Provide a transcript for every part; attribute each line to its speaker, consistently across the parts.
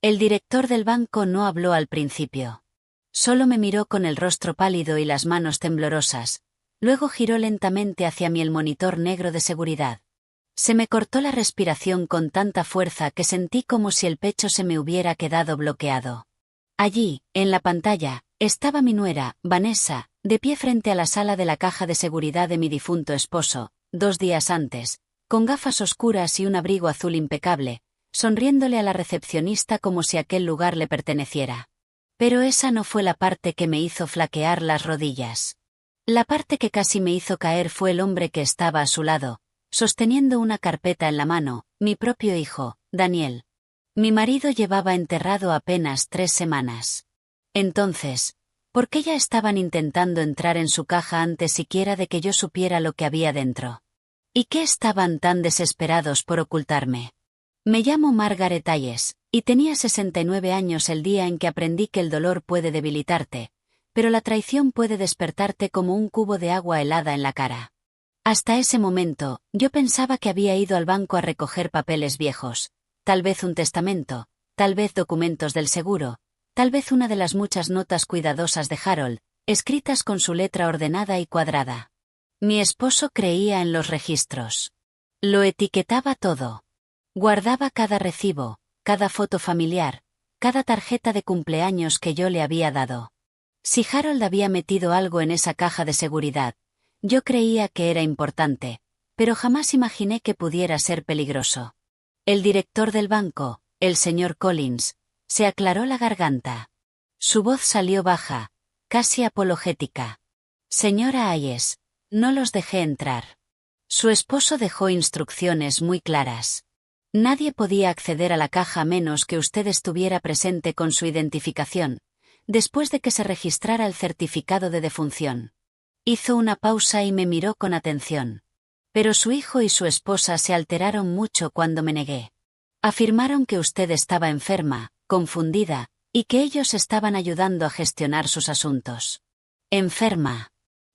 Speaker 1: El director del banco no habló al principio. Solo me miró con el rostro pálido y las manos temblorosas. Luego giró lentamente hacia mí el monitor negro de seguridad. Se me cortó la respiración con tanta fuerza que sentí como si el pecho se me hubiera quedado bloqueado. Allí, en la pantalla, estaba mi nuera, Vanessa, de pie frente a la sala de la caja de seguridad de mi difunto esposo, 2 días antes, con gafas oscuras y un abrigo azul impecable, sonriéndole a la recepcionista como si aquel lugar le perteneciera. Pero esa no fue la parte que me hizo flaquear las rodillas. La parte que casi me hizo caer fue el hombre que estaba a su lado, sosteniendo una carpeta en la mano, mi propio hijo, Daniel. Mi marido llevaba enterrado apenas 3 semanas. Entonces, ¿por qué ya estaban intentando entrar en su caja antes siquiera de que yo supiera lo que había dentro? ¿Y qué estaban tan desesperados por ocultarme? Me llamo Margaret Ayes, y tenía 69 años el día en que aprendí que el dolor puede debilitarte, pero la traición puede despertarte como un cubo de agua helada en la cara. Hasta ese momento, yo pensaba que había ido al banco a recoger papeles viejos, tal vez un testamento, tal vez documentos del seguro, tal vez una de las muchas notas cuidadosas de Harold, escritas con su letra ordenada y cuadrada. Mi esposo creía en los registros. Lo etiquetaba todo. Guardaba cada recibo, cada foto familiar, cada tarjeta de cumpleaños que yo le había dado. Si Harold había metido algo en esa caja de seguridad, yo creía que era importante, pero jamás imaginé que pudiera ser peligroso. El director del banco, el señor Collins, se aclaró la garganta. Su voz salió baja, casi apologética. Señora Ayes, no los dejé entrar. Su esposo dejó instrucciones muy claras. Nadie podía acceder a la caja a menos que usted estuviera presente con su identificación, después de que se registrara el certificado de defunción. Hizo una pausa y me miró con atención. Pero su hijo y su esposa se alteraron mucho cuando me negué. Afirmaron que usted estaba enferma, confundida, y que ellos estaban ayudando a gestionar sus asuntos. Enferma.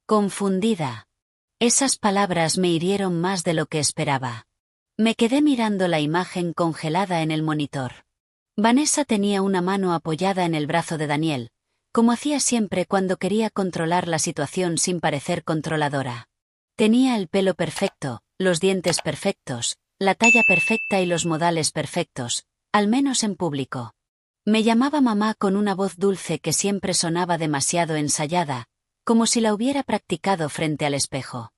Speaker 1: Confundida. Esas palabras me hirieron más de lo que esperaba. Me quedé mirando la imagen congelada en el monitor. Vanessa tenía una mano apoyada en el brazo de Daniel, como hacía siempre cuando quería controlar la situación sin parecer controladora. Tenía el pelo perfecto, los dientes perfectos, la talla perfecta y los modales perfectos, al menos en público. Me llamaba mamá con una voz dulce que siempre sonaba demasiado ensayada, como si la hubiera practicado frente al espejo.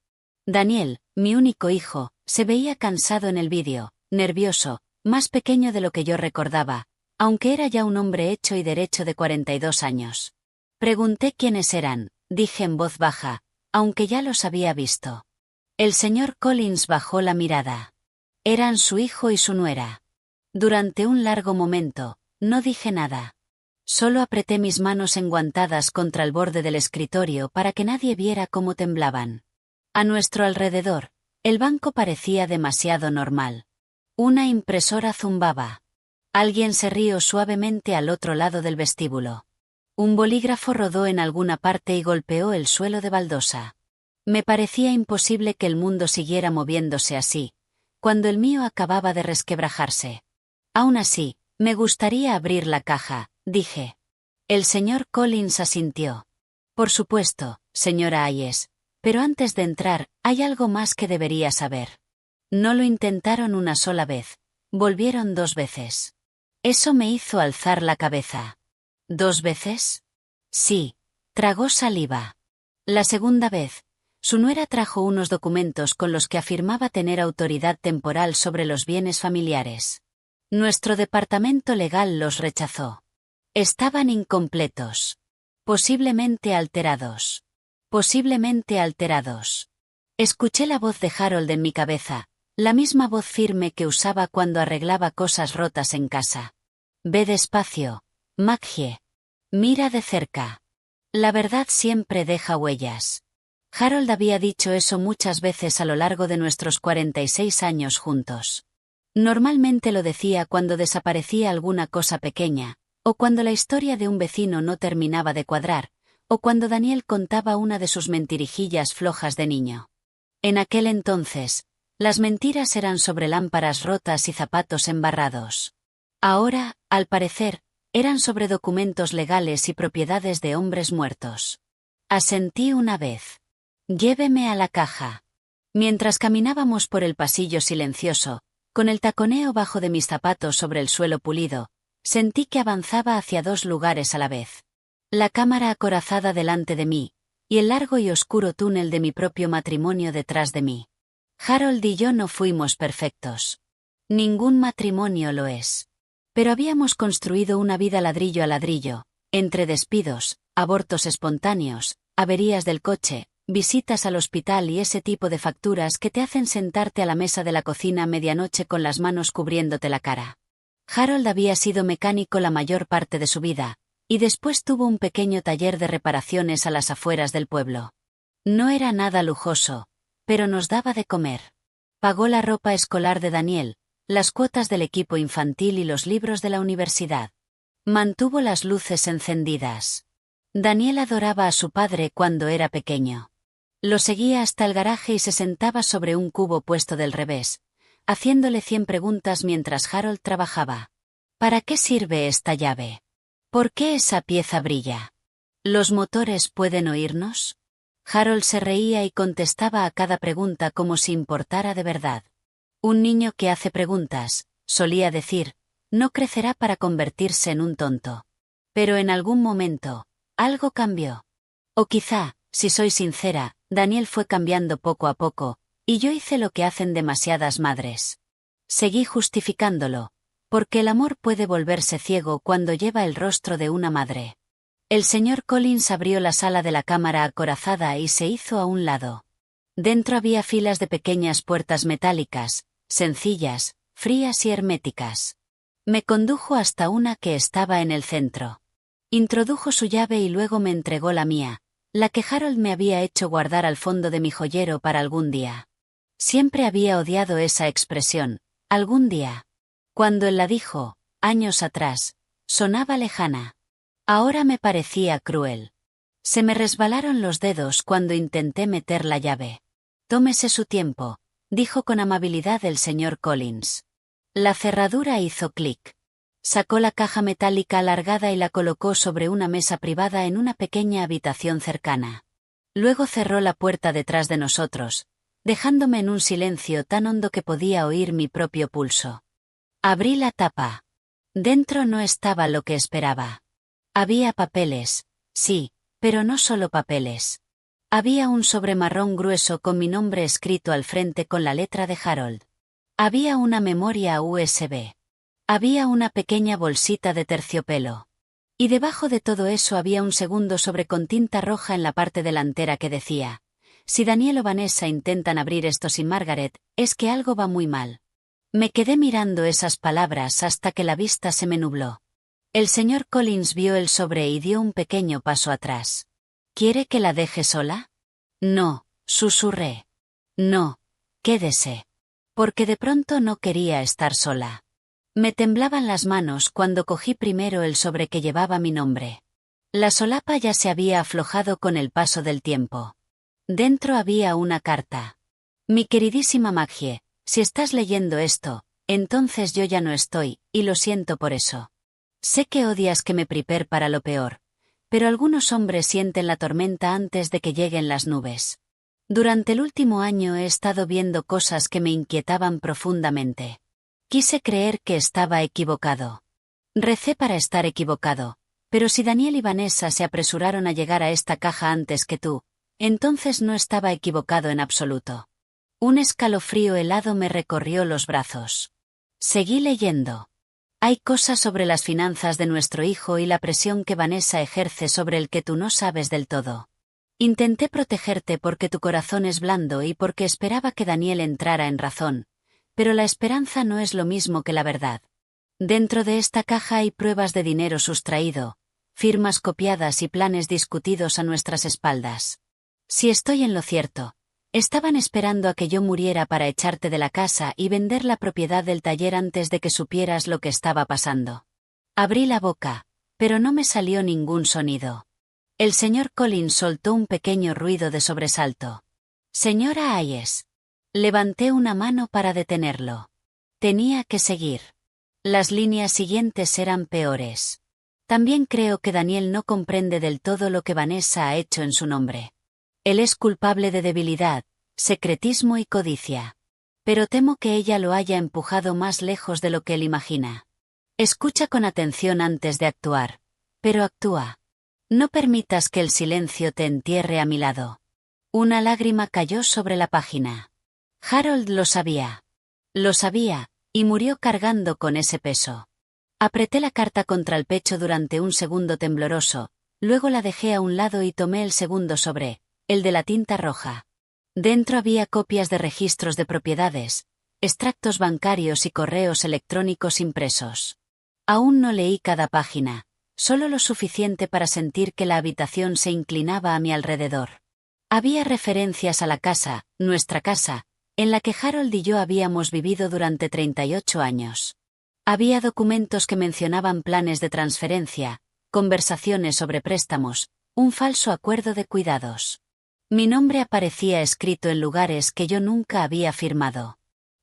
Speaker 1: Daniel, mi único hijo, se veía cansado en el vídeo, nervioso, más pequeño de lo que yo recordaba, aunque era ya un hombre hecho y derecho de 42 años. Pregunté quiénes eran, dije en voz baja, aunque ya los había visto. El señor Collins bajó la mirada. Eran su hijo y su nuera. Durante un largo momento, no dije nada. Solo apreté mis manos enguantadas contra el borde del escritorio para que nadie viera cómo temblaban. A nuestro alrededor, el banco parecía demasiado normal. Una impresora zumbaba. Alguien se rió suavemente al otro lado del vestíbulo. Un bolígrafo rodó en alguna parte y golpeó el suelo de baldosa. Me parecía imposible que el mundo siguiera moviéndose así, cuando el mío acababa de resquebrajarse. Aún así, me gustaría abrir la caja, dije. El señor Collins asintió. Por supuesto, señora Ayes, pero antes de entrar, hay algo más que debería saber. No lo intentaron una sola vez, volvieron 2 veces. Eso me hizo alzar la cabeza. ¿2 veces? Sí, tragó saliva. La segunda vez, su nuera trajo unos documentos con los que afirmaba tener autoridad temporal sobre los bienes familiares. Nuestro departamento legal los rechazó. Estaban incompletos. Posiblemente alterados. Posiblemente alterados. Escuché la voz de Harold en mi cabeza, la misma voz firme que usaba cuando arreglaba cosas rotas en casa. Ve despacio, Maggie. Mira de cerca. La verdad siempre deja huellas. Harold había dicho eso muchas veces a lo largo de nuestros 46 años juntos. Normalmente lo decía cuando desaparecía alguna cosa pequeña, o cuando la historia de un vecino no terminaba de cuadrar, o cuando Daniel contaba una de sus mentirijillas flojas de niño. En aquel entonces, las mentiras eran sobre lámparas rotas y zapatos embarrados. Ahora, al parecer, eran sobre documentos legales y propiedades de hombres muertos. Asentí una vez. Lléveme a la caja. Mientras caminábamos por el pasillo silencioso, con el taconeo bajo de mis zapatos sobre el suelo pulido, sentí que avanzaba hacia dos lugares a la vez. La cámara acorazada delante de mí, y el largo y oscuro túnel de mi propio matrimonio detrás de mí. Harold y yo no fuimos perfectos. Ningún matrimonio lo es. Pero habíamos construido una vida ladrillo a ladrillo, entre despidos, abortos espontáneos, averías del coche, visitas al hospital y ese tipo de facturas que te hacen sentarte a la mesa de la cocina a medianoche con las manos cubriéndote la cara. Harold había sido mecánico la mayor parte de su vida, y después tuvo un pequeño taller de reparaciones a las afueras del pueblo. No era nada lujoso, pero nos daba de comer. Pagó la ropa escolar de Daniel, las cuotas del equipo infantil y los libros de la universidad. Mantuvo las luces encendidas. Daniel adoraba a su padre cuando era pequeño. Lo seguía hasta el garaje y se sentaba sobre un cubo puesto del revés, haciéndole 100 preguntas mientras Harold trabajaba. ¿Para qué sirve esta llave? ¿Por qué esa pieza brilla? ¿Los motores pueden oírnos? Harold se reía y contestaba a cada pregunta como si importara de verdad. Un niño que hace preguntas, solía decir, no crecerá para convertirse en un tonto. Pero en algún momento, algo cambió. O quizá, si soy sincera, Daniel fue cambiando poco a poco, y yo hice lo que hacen demasiadas madres. Seguí justificándolo, porque el amor puede volverse ciego cuando lleva el rostro de una madre. El señor Collins abrió la sala de la cámara acorazada y se hizo a un lado. Dentro había filas de pequeñas puertas metálicas, sencillas, frías y herméticas. Me condujo hasta una que estaba en el centro. Introdujo su llave y luego me entregó la mía, la que Harold me había hecho guardar al fondo de mi joyero para algún día. Siempre había odiado esa expresión, algún día. Cuando él la dijo, años atrás, sonaba lejana. Ahora me parecía cruel. Se me resbalaron los dedos cuando intenté meter la llave. Tómese su tiempo, dijo con amabilidad el señor Collins. La cerradura hizo clic. Sacó la caja metálica alargada y la colocó sobre una mesa privada en una pequeña habitación cercana. Luego cerró la puerta detrás de nosotros, dejándome en un silencio tan hondo que podía oír mi propio pulso. Abrí la tapa. Dentro no estaba lo que esperaba. Había papeles, sí, pero no solo papeles. Había un sobre marrón grueso con mi nombre escrito al frente con la letra de Harold. Había una memoria USB. Había una pequeña bolsita de terciopelo. Y debajo de todo eso había un segundo sobre con tinta roja en la parte delantera que decía: si Daniel o Vanessa intentan abrir esto sin Margaret, es que algo va muy mal. Me quedé mirando esas palabras hasta que la vista se me nubló. El señor Collins vio el sobre y dio un pequeño paso atrás. ¿Quiere que la deje sola? No, susurré. No, quédese. Porque de pronto no quería estar sola. Me temblaban las manos cuando cogí primero el sobre que llevaba mi nombre. La solapa ya se había aflojado con el paso del tiempo. Dentro había una carta. Mi queridísima Maggie, si estás leyendo esto, entonces yo ya no estoy, y lo siento por eso. Sé que odias que me prepare para lo peor, pero algunos hombres sienten la tormenta antes de que lleguen las nubes. Durante el último año he estado viendo cosas que me inquietaban profundamente. Quise creer que estaba equivocado. Recé para estar equivocado, pero si Daniel y Vanessa se apresuraron a llegar a esta caja antes que tú, entonces no estaba equivocado en absoluto. Un escalofrío helado me recorrió los brazos. Seguí leyendo. Hay cosas sobre las finanzas de nuestro hijo y la presión que Vanessa ejerce sobre el que tú no sabes del todo. Intenté protegerte porque tu corazón es blando y porque esperaba que Daniel entrara en razón, pero la esperanza no es lo mismo que la verdad. Dentro de esta caja hay pruebas de dinero sustraído, firmas copiadas y planes discutidos a nuestras espaldas. Si estoy en lo cierto, estaban esperando a que yo muriera para echarte de la casa y vender la propiedad del taller antes de que supieras lo que estaba pasando. Abrí la boca, pero no me salió ningún sonido. El señor Collins soltó un pequeño ruido de sobresalto. Señora Hayes. Levanté una mano para detenerlo. Tenía que seguir. Las líneas siguientes eran peores. También creo que Daniel no comprende del todo lo que Vanessa ha hecho en su nombre. Él es culpable de debilidad, secretismo y codicia. Pero temo que ella lo haya empujado más lejos de lo que él imagina. Escucha con atención antes de actuar, pero actúa. No permitas que el silencio te entierre a mi lado. Una lágrima cayó sobre la página. Harold lo sabía. Lo sabía, y murió cargando con ese peso. Apreté la carta contra el pecho durante un segundo tembloroso, luego la dejé a un lado y tomé el segundo sobre, el de la tinta roja. Dentro había copias de registros de propiedades, extractos bancarios y correos electrónicos impresos. Aún no leí cada página, solo lo suficiente para sentir que la habitación se inclinaba a mi alrededor. Había referencias a la casa, nuestra casa, en la que Harold y yo habíamos vivido durante 38 años. Había documentos que mencionaban planes de transferencia, conversaciones sobre préstamos, un falso acuerdo de cuidados. Mi nombre aparecía escrito en lugares que yo nunca había firmado.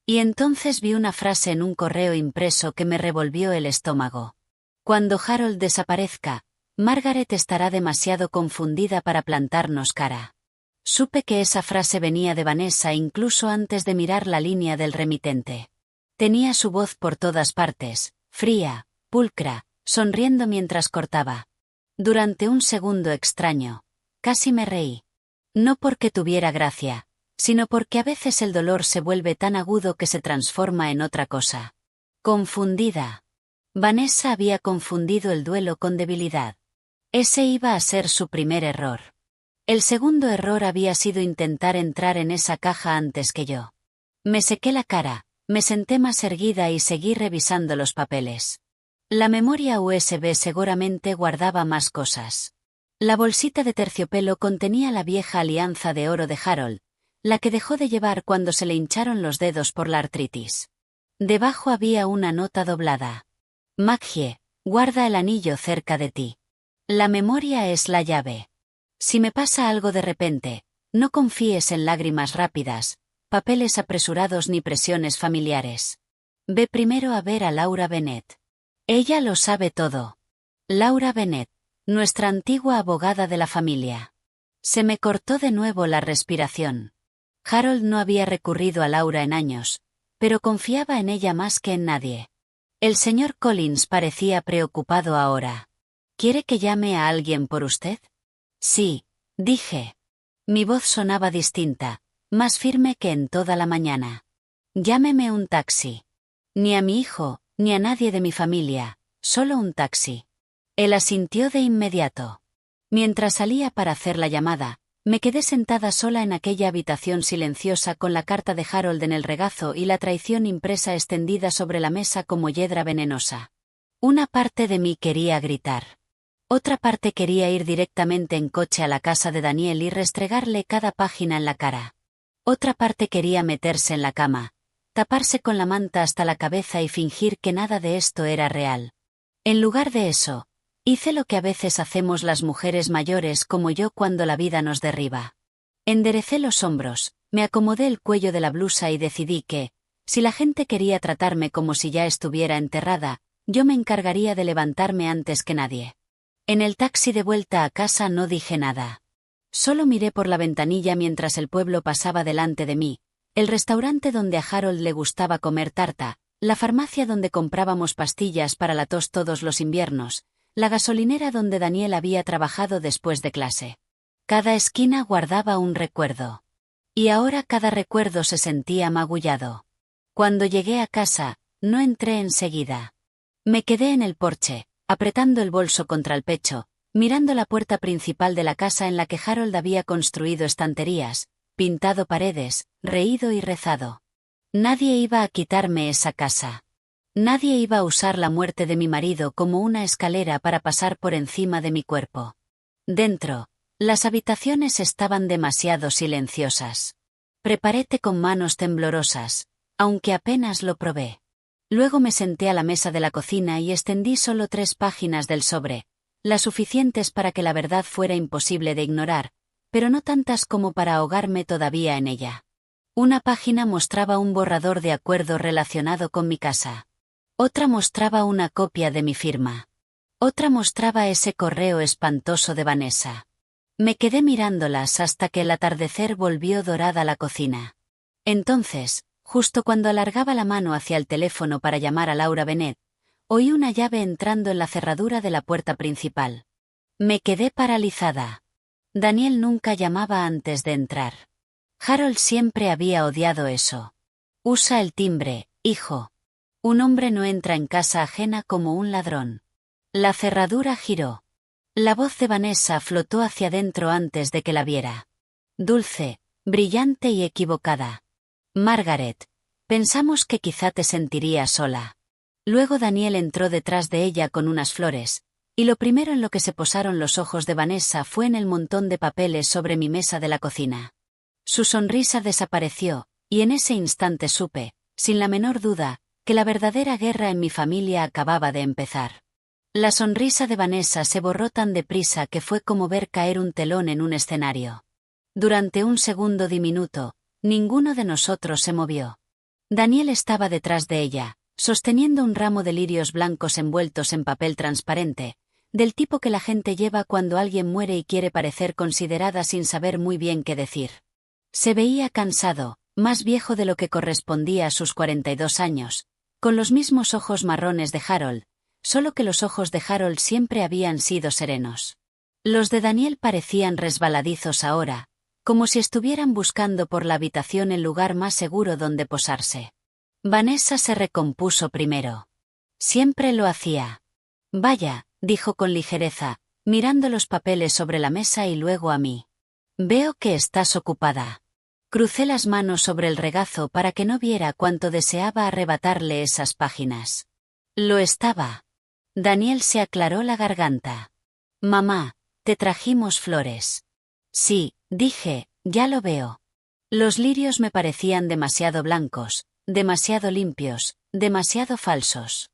Speaker 1: Y entonces vi una frase en un correo impreso que me revolvió el estómago. Cuando Harold desaparezca, Margaret estará demasiado confundida para plantarnos cara. Supe que esa frase venía de Vanessa incluso antes de mirar la línea del remitente. Tenía su voz por todas partes, fría, pulcra, sonriendo mientras cortaba. Durante un segundo extraño, casi me reí. No porque tuviera gracia, sino porque a veces el dolor se vuelve tan agudo que se transforma en otra cosa. Confundida. Vanessa había confundido el duelo con debilidad. Ese iba a ser su primer error. El segundo error había sido intentar entrar en esa caja antes que yo. Me sequé la cara, me senté más erguida y seguí revisando los papeles. La memoria USB seguramente guardaba más cosas. La bolsita de terciopelo contenía la vieja alianza de oro de Harold, la que dejó de llevar cuando se le hincharon los dedos por la artritis. Debajo había una nota doblada. Maggie, guarda el anillo cerca de ti. La memoria es la llave. Si me pasa algo de repente, no confíes en lágrimas rápidas, papeles apresurados ni presiones familiares. Ve primero a ver a Laura Bennett. Ella lo sabe todo. Laura Bennett, nuestra antigua abogada de la familia. Se me cortó de nuevo la respiración. Harold no había recurrido a Laura en años, pero confiaba en ella más que en nadie. El señor Collins parecía preocupado ahora. ¿Quiere que llame a alguien por usted? Sí, dije. Mi voz sonaba distinta, más firme que en toda la mañana. Llámeme un taxi. Ni a mi hijo, ni a nadie de mi familia, solo un taxi. Él asintió de inmediato. Mientras salía para hacer la llamada, me quedé sentada sola en aquella habitación silenciosa con la carta de Harold en el regazo y la traición impresa extendida sobre la mesa como hiedra venenosa. Una parte de mí quería gritar. Otra parte quería ir directamente en coche a la casa de Daniel y restregarle cada página en la cara. Otra parte quería meterse en la cama, taparse con la manta hasta la cabeza y fingir que nada de esto era real. En lugar de eso, hice lo que a veces hacemos las mujeres mayores como yo cuando la vida nos derriba. Enderecé los hombros, me acomodé el cuello de la blusa y decidí que, si la gente quería tratarme como si ya estuviera enterrada, yo me encargaría de levantarme antes que nadie. En el taxi de vuelta a casa no dije nada. Solo miré por la ventanilla mientras el pueblo pasaba delante de mí, el restaurante donde a Harold le gustaba comer tarta, la farmacia donde comprábamos pastillas para la tos todos los inviernos, la gasolinera donde Daniel había trabajado después de clase. Cada esquina guardaba un recuerdo. Y ahora cada recuerdo se sentía magullado. Cuando llegué a casa, no entré enseguida. Me quedé en el porche, apretando el bolso contra el pecho, mirando la puerta principal de la casa en la que Harold había construido estanterías, pintado paredes, reído y rezado. Nadie iba a quitarme esa casa. Nadie iba a usar la muerte de mi marido como una escalera para pasar por encima de mi cuerpo. Dentro, las habitaciones estaban demasiado silenciosas. Preparé té con manos temblorosas, aunque apenas lo probé. Luego me senté a la mesa de la cocina y extendí solo 3 páginas del sobre, las suficientes para que la verdad fuera imposible de ignorar, pero no tantas como para ahogarme todavía en ella. Una página mostraba un borrador de acuerdo relacionado con mi casa. Otra mostraba una copia de mi firma. Otra mostraba ese correo espantoso de Vanessa. Me quedé mirándolas hasta que el atardecer volvió dorada la cocina. Entonces, justo cuando alargaba la mano hacia el teléfono para llamar a Laura Bennett, oí una llave entrando en la cerradura de la puerta principal. Me quedé paralizada. Daniel nunca llamaba antes de entrar. Harold siempre había odiado eso. Usa el timbre, hijo. Un hombre no entra en casa ajena como un ladrón. La cerradura giró. La voz de Vanessa flotó hacia adentro antes de que la viera. Dulce, brillante y equivocada. Margaret, pensamos que quizá te sentirías sola. Luego Daniel entró detrás de ella con unas flores, y lo primero en lo que se posaron los ojos de Vanessa fue en el montón de papeles sobre mi mesa de la cocina. Su sonrisa desapareció, y en ese instante supe, sin la menor duda, que la verdadera guerra en mi familia acababa de empezar. La sonrisa de Vanessa se borró tan deprisa que fue como ver caer un telón en un escenario. Durante un segundo diminuto, ninguno de nosotros se movió. Daniel estaba detrás de ella, sosteniendo un ramo de lirios blancos envueltos en papel transparente, del tipo que la gente lleva cuando alguien muere y quiere parecer considerada sin saber muy bien qué decir. Se veía cansado, más viejo de lo que correspondía a sus 42 años, con los mismos ojos marrones de Harold, solo que los ojos de Harold siempre habían sido serenos. Los de Daniel parecían resbaladizos ahora, como si estuvieran buscando por la habitación el lugar más seguro donde posarse. Vanessa se recompuso primero. Siempre lo hacía. Vaya, dijo con ligereza, mirando los papeles sobre la mesa y luego a mí. Veo que estás ocupada. Crucé las manos sobre el regazo para que no viera cuánto deseaba arrebatarle esas páginas. Lo estaba. Daniel se aclaró la garganta. Mamá, te trajimos flores. Sí, dije, ya lo veo. Los lirios me parecían demasiado blancos, demasiado limpios, demasiado falsos.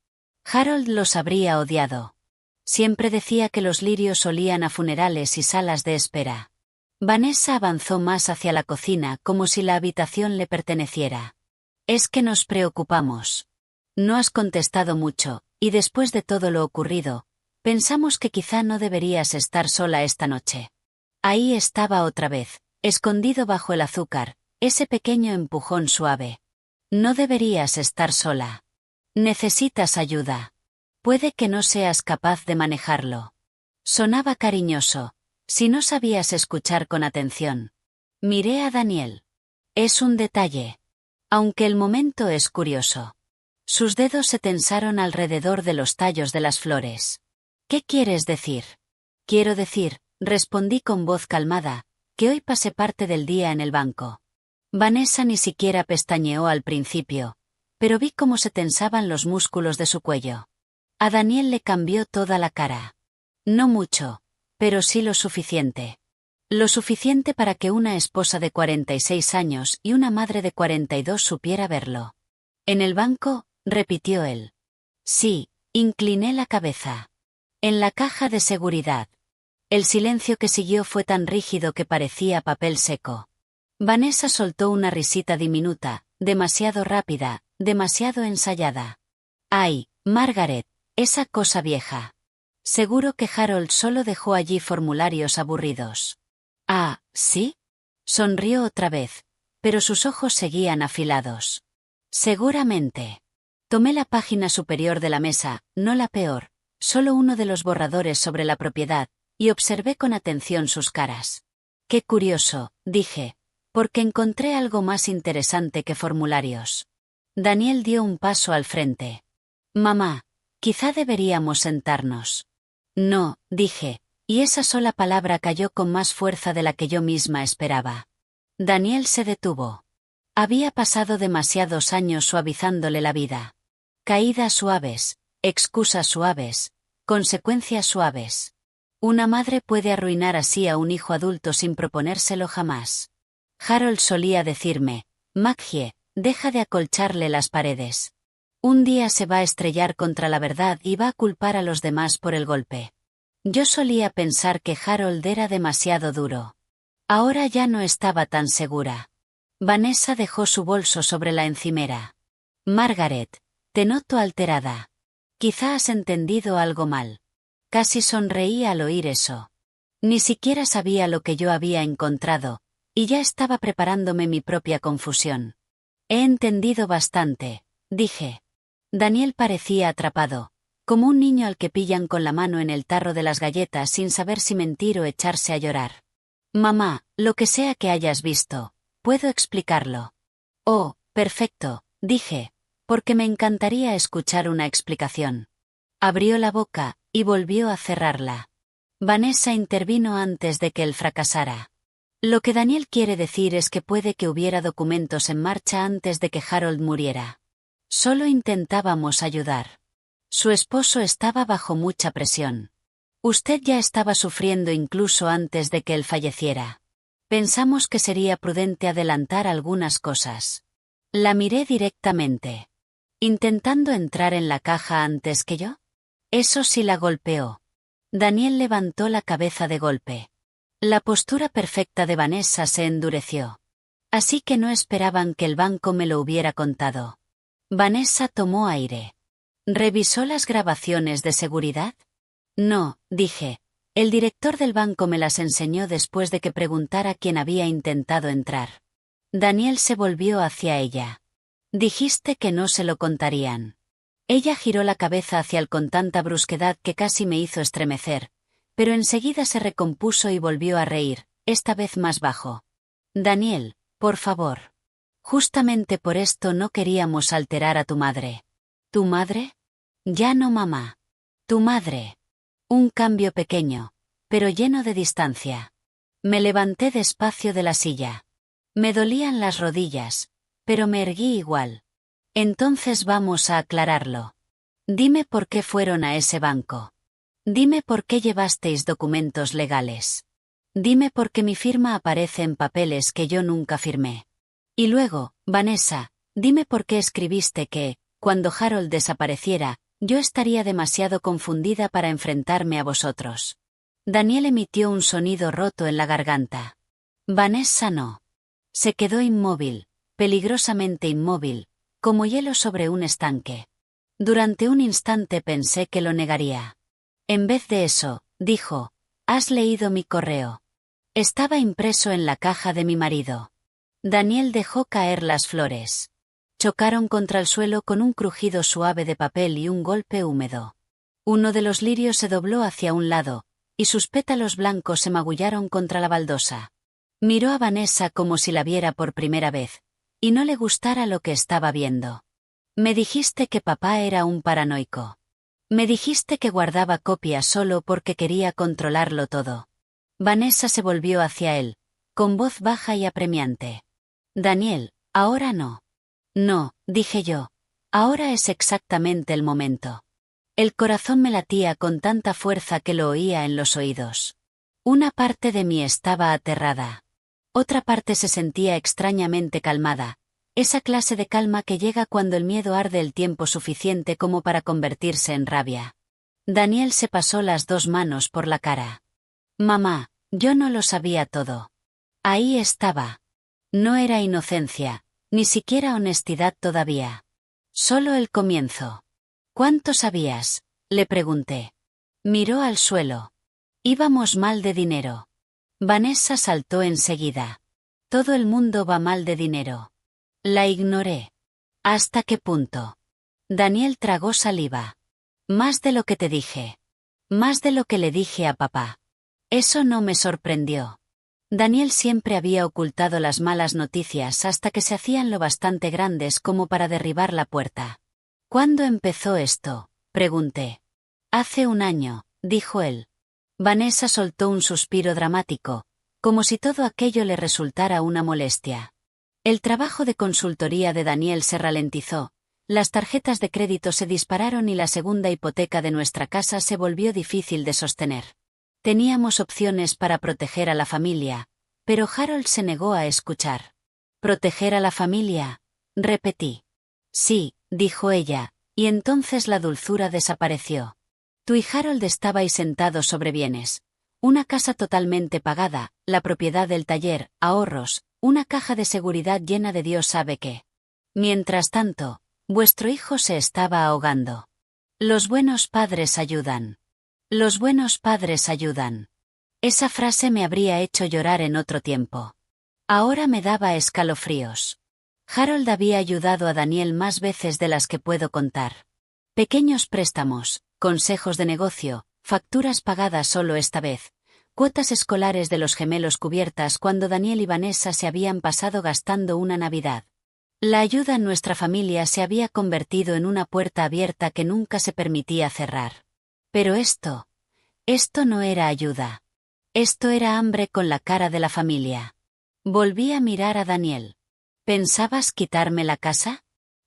Speaker 1: Harold los habría odiado. Siempre decía que los lirios olían a funerales y salas de espera. Vanessa avanzó más hacia la cocina como si la habitación le perteneciera. Es que nos preocupamos. No has contestado mucho, y después de todo lo ocurrido, pensamos que quizá no deberías estar sola esta noche. Ahí estaba otra vez, escondido bajo el azúcar, ese pequeño empujón suave. No deberías estar sola. Necesitas ayuda. Puede que no seas capaz de manejarlo. Sonaba cariñoso. Si no sabías escuchar con atención. Miré a Daniel. Es un detalle. Aunque el momento es curioso. Sus dedos se tensaron alrededor de los tallos de las flores. ¿Qué quieres decir? Quiero decir, respondí con voz calmada, que hoy pasé parte del día en el banco. Vanessa ni siquiera pestañeó al principio, pero vi cómo se tensaban los músculos de su cuello. A Daniel le cambió toda la cara. No mucho. Pero sí lo suficiente. Lo suficiente para que una esposa de 46 años y una madre de 42 supiera verlo. ¿En el banco?, repitió él. Sí, incliné la cabeza. En la caja de seguridad. El silencio que siguió fue tan rígido que parecía papel seco. Vanessa soltó una risita diminuta, demasiado rápida, demasiado ensayada. Ay, Margaret, esa cosa vieja. Seguro que Harold solo dejó allí formularios aburridos. Ah, ¿sí? Sonrió otra vez, pero sus ojos seguían afilados. Seguramente. Tomé la página superior de la mesa, no la peor, solo uno de los borradores sobre la propiedad, y observé con atención sus caras. Qué curioso, dije, porque encontré algo más interesante que formularios. Daniel dio un paso al frente. Mamá, quizá deberíamos sentarnos. No, dije, y esa sola palabra cayó con más fuerza de la que yo misma esperaba. Daniel se detuvo. Había pasado demasiados años suavizándole la vida. Caídas suaves, excusas suaves, consecuencias suaves. Una madre puede arruinar así a un hijo adulto sin proponérselo jamás. Harold solía decirme, Maggie, deja de acolcharle las paredes. Un día se va a estrellar contra la verdad y va a culpar a los demás por el golpe. Yo solía pensar que Harold era demasiado duro. Ahora ya no estaba tan segura. Vanessa dejó su bolso sobre la encimera. Margaret, Te noto alterada. Quizá has entendido algo mal. Casi sonreí al oír eso. Ni siquiera sabía lo que yo había encontrado, y ya estaba preparándome mi propia confusión. He entendido bastante, dije. Daniel parecía atrapado, como un niño al que pillan con la mano en el tarro de las galletas sin saber si mentir o echarse a llorar. Mamá, lo que sea que hayas visto, puedo explicarlo. Oh, perfecto, dije, porque me encantaría escuchar una explicación. Abrió la boca, y volvió a cerrarla. Vanessa intervino antes de que él fracasara. Lo que Daniel quiere decir es que puede que hubiera documentos en marcha antes de que Harold muriera. Solo intentábamos ayudar. Su esposo estaba bajo mucha presión. Usted ya estaba sufriendo incluso antes de que él falleciera. Pensamos que sería prudente adelantar algunas cosas. La miré directamente. ¿Intentando entrar en la caja antes que yo? Eso sí la golpeó. Daniel levantó la cabeza de golpe. La postura perfecta de Vanessa se endureció. Así que no esperaban que el banco me lo hubiera contado. Vanessa tomó aire. ¿Revisó las grabaciones de seguridad? No, dije. El director del banco me las enseñó después de que preguntara quién había intentado entrar. Daniel se volvió hacia ella. Dijiste que no se lo contarían. Ella giró la cabeza hacia él con tanta brusquedad que casi me hizo estremecer, pero enseguida se recompuso y volvió a reír, esta vez más bajo. Daniel, por favor. Justamente por esto no queríamos alterar a tu madre. ¿Tu madre? Ya no, mamá. Tu madre. Un cambio pequeño, pero lleno de distancia. Me levanté despacio de la silla. Me dolían las rodillas, pero me erguí igual. Entonces vamos a aclararlo. Dime por qué fueron a ese banco. Dime por qué llevasteis documentos legales. Dime por qué mi firma aparece en papeles que yo nunca firmé. Y luego, Vanessa, dime por qué escribiste que, cuando Harold desapareciera, yo estaría demasiado confundida para enfrentarme a vosotros. Daniel emitió un sonido roto en la garganta. Vanessa no. Se quedó inmóvil, peligrosamente inmóvil, como hielo sobre un estanque. Durante un instante pensé que lo negaría. En vez de eso, dijo, ¿has leído mi correo? Estaba impreso en la caja de mi marido. Daniel dejó caer las flores. Chocaron contra el suelo con un crujido suave de papel y un golpe húmedo. Uno de los lirios se dobló hacia un lado, y sus pétalos blancos se magullaron contra la baldosa. Miró a Vanessa como si la viera por primera vez, y no le gustara lo que estaba viendo. Me dijiste que papá era un paranoico. Me dijiste que guardaba copias solo porque quería controlarlo todo. Vanessa se volvió hacia él, con voz baja y apremiante. Daniel, ahora no. No, dije yo. Ahora es exactamente el momento. El corazón me latía con tanta fuerza que lo oía en los oídos. Una parte de mí estaba aterrada. Otra parte se sentía extrañamente calmada, esa clase de calma que llega cuando el miedo arde el tiempo suficiente como para convertirse en rabia. Daniel se pasó las dos manos por la cara. Mamá, yo no lo sabía todo. Ahí estaba. No era inocencia, ni siquiera honestidad todavía. Solo el comienzo. ¿Cuánto sabías? Le pregunté. Miró al suelo. Íbamos mal de dinero. Vanessa saltó enseguida. Todo el mundo va mal de dinero. La ignoré. ¿Hasta qué punto? Daniel tragó saliva. Más de lo que te dije. Más de lo que le dije a papá. Eso no me sorprendió. Daniel siempre había ocultado las malas noticias hasta que se hacían lo bastante grandes como para derribar la puerta. ¿Cuándo empezó esto? Pregunté. Hace un año, dijo él. Vanessa soltó un suspiro dramático, como si todo aquello le resultara una molestia. El trabajo de consultoría de Daniel se ralentizó, las tarjetas de crédito se dispararon y la segunda hipoteca de nuestra casa se volvió difícil de sostener. Teníamos opciones para proteger a la familia, pero Harold se negó a escuchar. ¿Proteger a la familia? Repetí. Sí, dijo ella, y entonces la dulzura desapareció. Tú y Harold estabais sentados sobre bienes. Una casa totalmente pagada, la propiedad del taller, ahorros, una caja de seguridad llena de Dios sabe qué. Mientras tanto, Vuestro hijo se estaba ahogando. Los buenos padres ayudan. Los buenos padres ayudan. Esa frase me habría hecho llorar en otro tiempo. Ahora me daba escalofríos. Harold había ayudado a Daniel más veces de las que puedo contar. Pequeños préstamos, consejos de negocio, facturas pagadas solo esta vez, cuotas escolares de los gemelos cubiertas cuando Daniel y Vanessa se habían pasado gastando una Navidad. La ayuda en nuestra familia se había convertido en una puerta abierta que nunca se permitía cerrar. Pero esto no era ayuda. Esto era hambre con la cara de la familia. Volví a mirar a Daniel. ¿Pensabas quitarme la casa?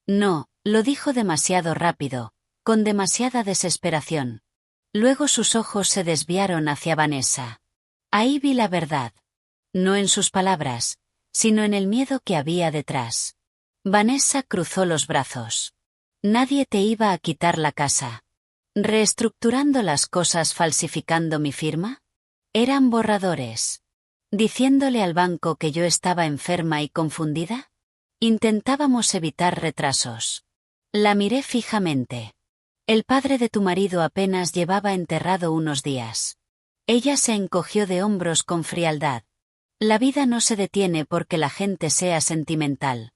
Speaker 1: No, lo dijo demasiado rápido, con demasiada desesperación. Luego sus ojos se desviaron hacia Vanessa. Ahí vi la verdad. No en sus palabras, sino en el miedo que había detrás. Vanessa cruzó los brazos. Nadie te iba a quitar la casa. ¿Reestructurando las cosas falsificando mi firma? Eran borradores. ¿Diciéndole al banco que yo estaba enferma y confundida? Intentábamos evitar retrasos. La miré fijamente. El padre de tu marido apenas llevaba enterrado unos días. Ella se encogió de hombros con frialdad. La vida no se detiene porque la gente sea sentimental.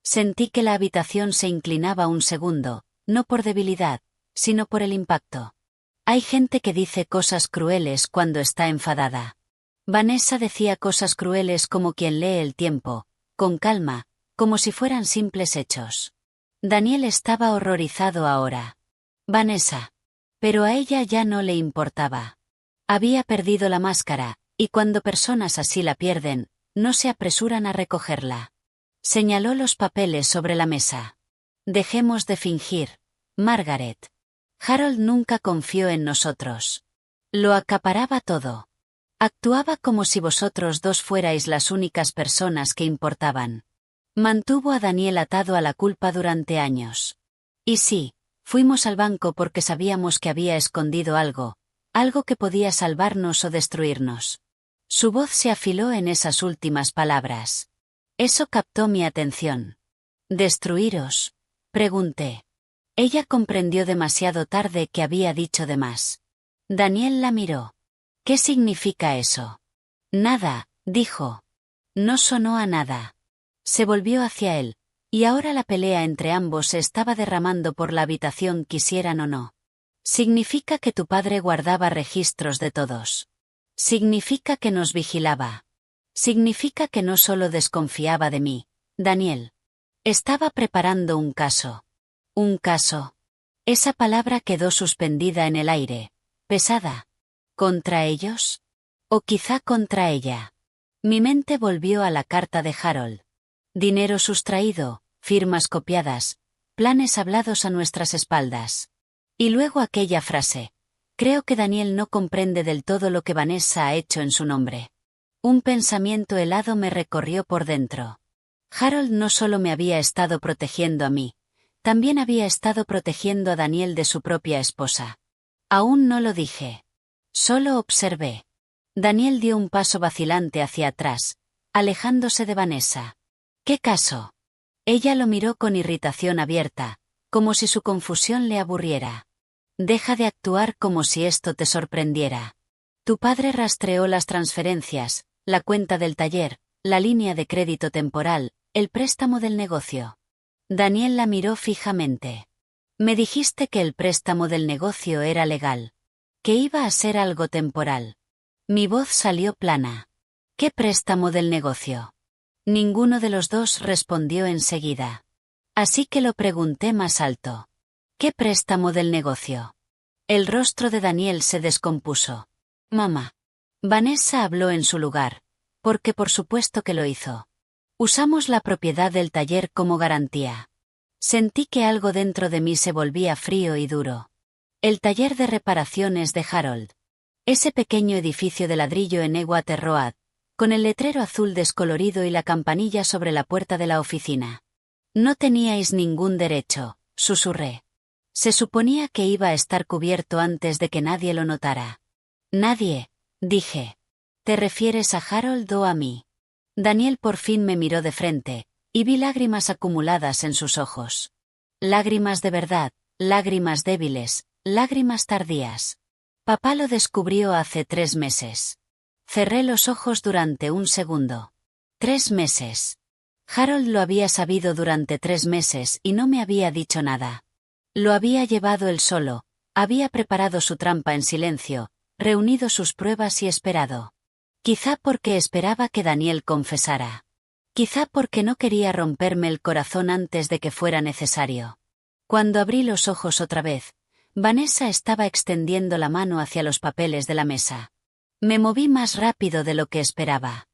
Speaker 1: Sentí que la habitación se inclinaba un segundo, no por debilidad, sino por el impacto. Hay gente que dice cosas crueles cuando está enfadada. Vanessa decía cosas crueles como quien lee el tiempo, con calma, como si fueran simples hechos. Daniel estaba horrorizado ahora. Vanessa. Pero a ella ya no le importaba. Había perdido la máscara, y cuando personas así la pierden, no se apresuran a recogerla. Señaló los papeles sobre la mesa. Dejemos de fingir, Margaret. Harold nunca confió en nosotros. Lo acaparaba todo. Actuaba como si vosotros dos fuerais las únicas personas que importaban. Mantuvo a Daniel atado a la culpa durante años. Y sí, fuimos al banco porque sabíamos que había escondido algo que podía salvarnos o destruirnos. Su voz se afiló en esas últimas palabras. Eso captó mi atención. ¿Destruiros? Pregunté. Ella comprendió demasiado tarde que había dicho de más. Daniel la miró. ¿Qué significa eso? Nada, dijo. No sonó a nada. Se volvió hacia él, y ahora la pelea entre ambos se estaba derramando por la habitación quisieran o no. Significa que tu padre guardaba registros de todos. Significa que nos vigilaba. Significa que no solo desconfiaba de mí, Daniel. Estaba preparando un caso. Un caso. Esa palabra quedó suspendida en el aire, pesada. ¿Contra ellos? ¿O quizá contra ella? Mi mente volvió a la carta de Harold. Dinero sustraído, firmas copiadas, planes hablados a nuestras espaldas. Y luego aquella frase. Creo que Daniel no comprende del todo lo que Vanessa ha hecho en su nombre. Un pensamiento helado me recorrió por dentro. Harold no solo me había estado protegiendo a mí, también había estado protegiendo a Daniel de su propia esposa. Aún no lo dije. Solo observé. Daniel dio un paso vacilante hacia atrás, alejándose de Vanessa. ¿Qué caso? Ella lo miró con irritación abierta, como si su confusión le aburriera. Deja de actuar como si esto te sorprendiera. Tu padre rastreó las transferencias, la cuenta del taller, la línea de crédito temporal, el préstamo del negocio. Daniel la miró fijamente. Me dijiste que el préstamo del negocio era legal. Que iba a ser algo temporal. Mi voz salió plana. ¿Qué préstamo del negocio? Ninguno de los dos respondió enseguida. Así que lo pregunté más alto. ¿Qué préstamo del negocio? El rostro de Daniel se descompuso. Mamá. Vanessa habló en su lugar, porque por supuesto que lo hizo. Usamos la propiedad del taller como garantía. Sentí que algo dentro de mí se volvía frío y duro. El taller de reparaciones de Harold. Ese pequeño edificio de ladrillo en Ewater Road, con el letrero azul descolorido y la campanilla sobre la puerta de la oficina. No teníais ningún derecho, susurré. Se suponía que iba a estar cubierto antes de que nadie lo notara. Nadie, dije. ¿Te refieres a Harold o a mí? Daniel por fin me miró de frente, y vi lágrimas acumuladas en sus ojos. Lágrimas de verdad, lágrimas débiles, lágrimas tardías. Papá lo descubrió hace 3 meses. Cerré los ojos durante un segundo. 3 meses. Harold lo había sabido durante 3 meses y no me había dicho nada. Lo había llevado él solo, había preparado su trampa en silencio, reunido sus pruebas y esperado. Quizá porque esperaba que Daniel confesara. Quizá porque no quería romperme el corazón antes de que fuera necesario. Cuando abrí los ojos otra vez, Vanessa estaba extendiendo la mano hacia los papeles de la mesa. Me moví más rápido de lo que esperaba.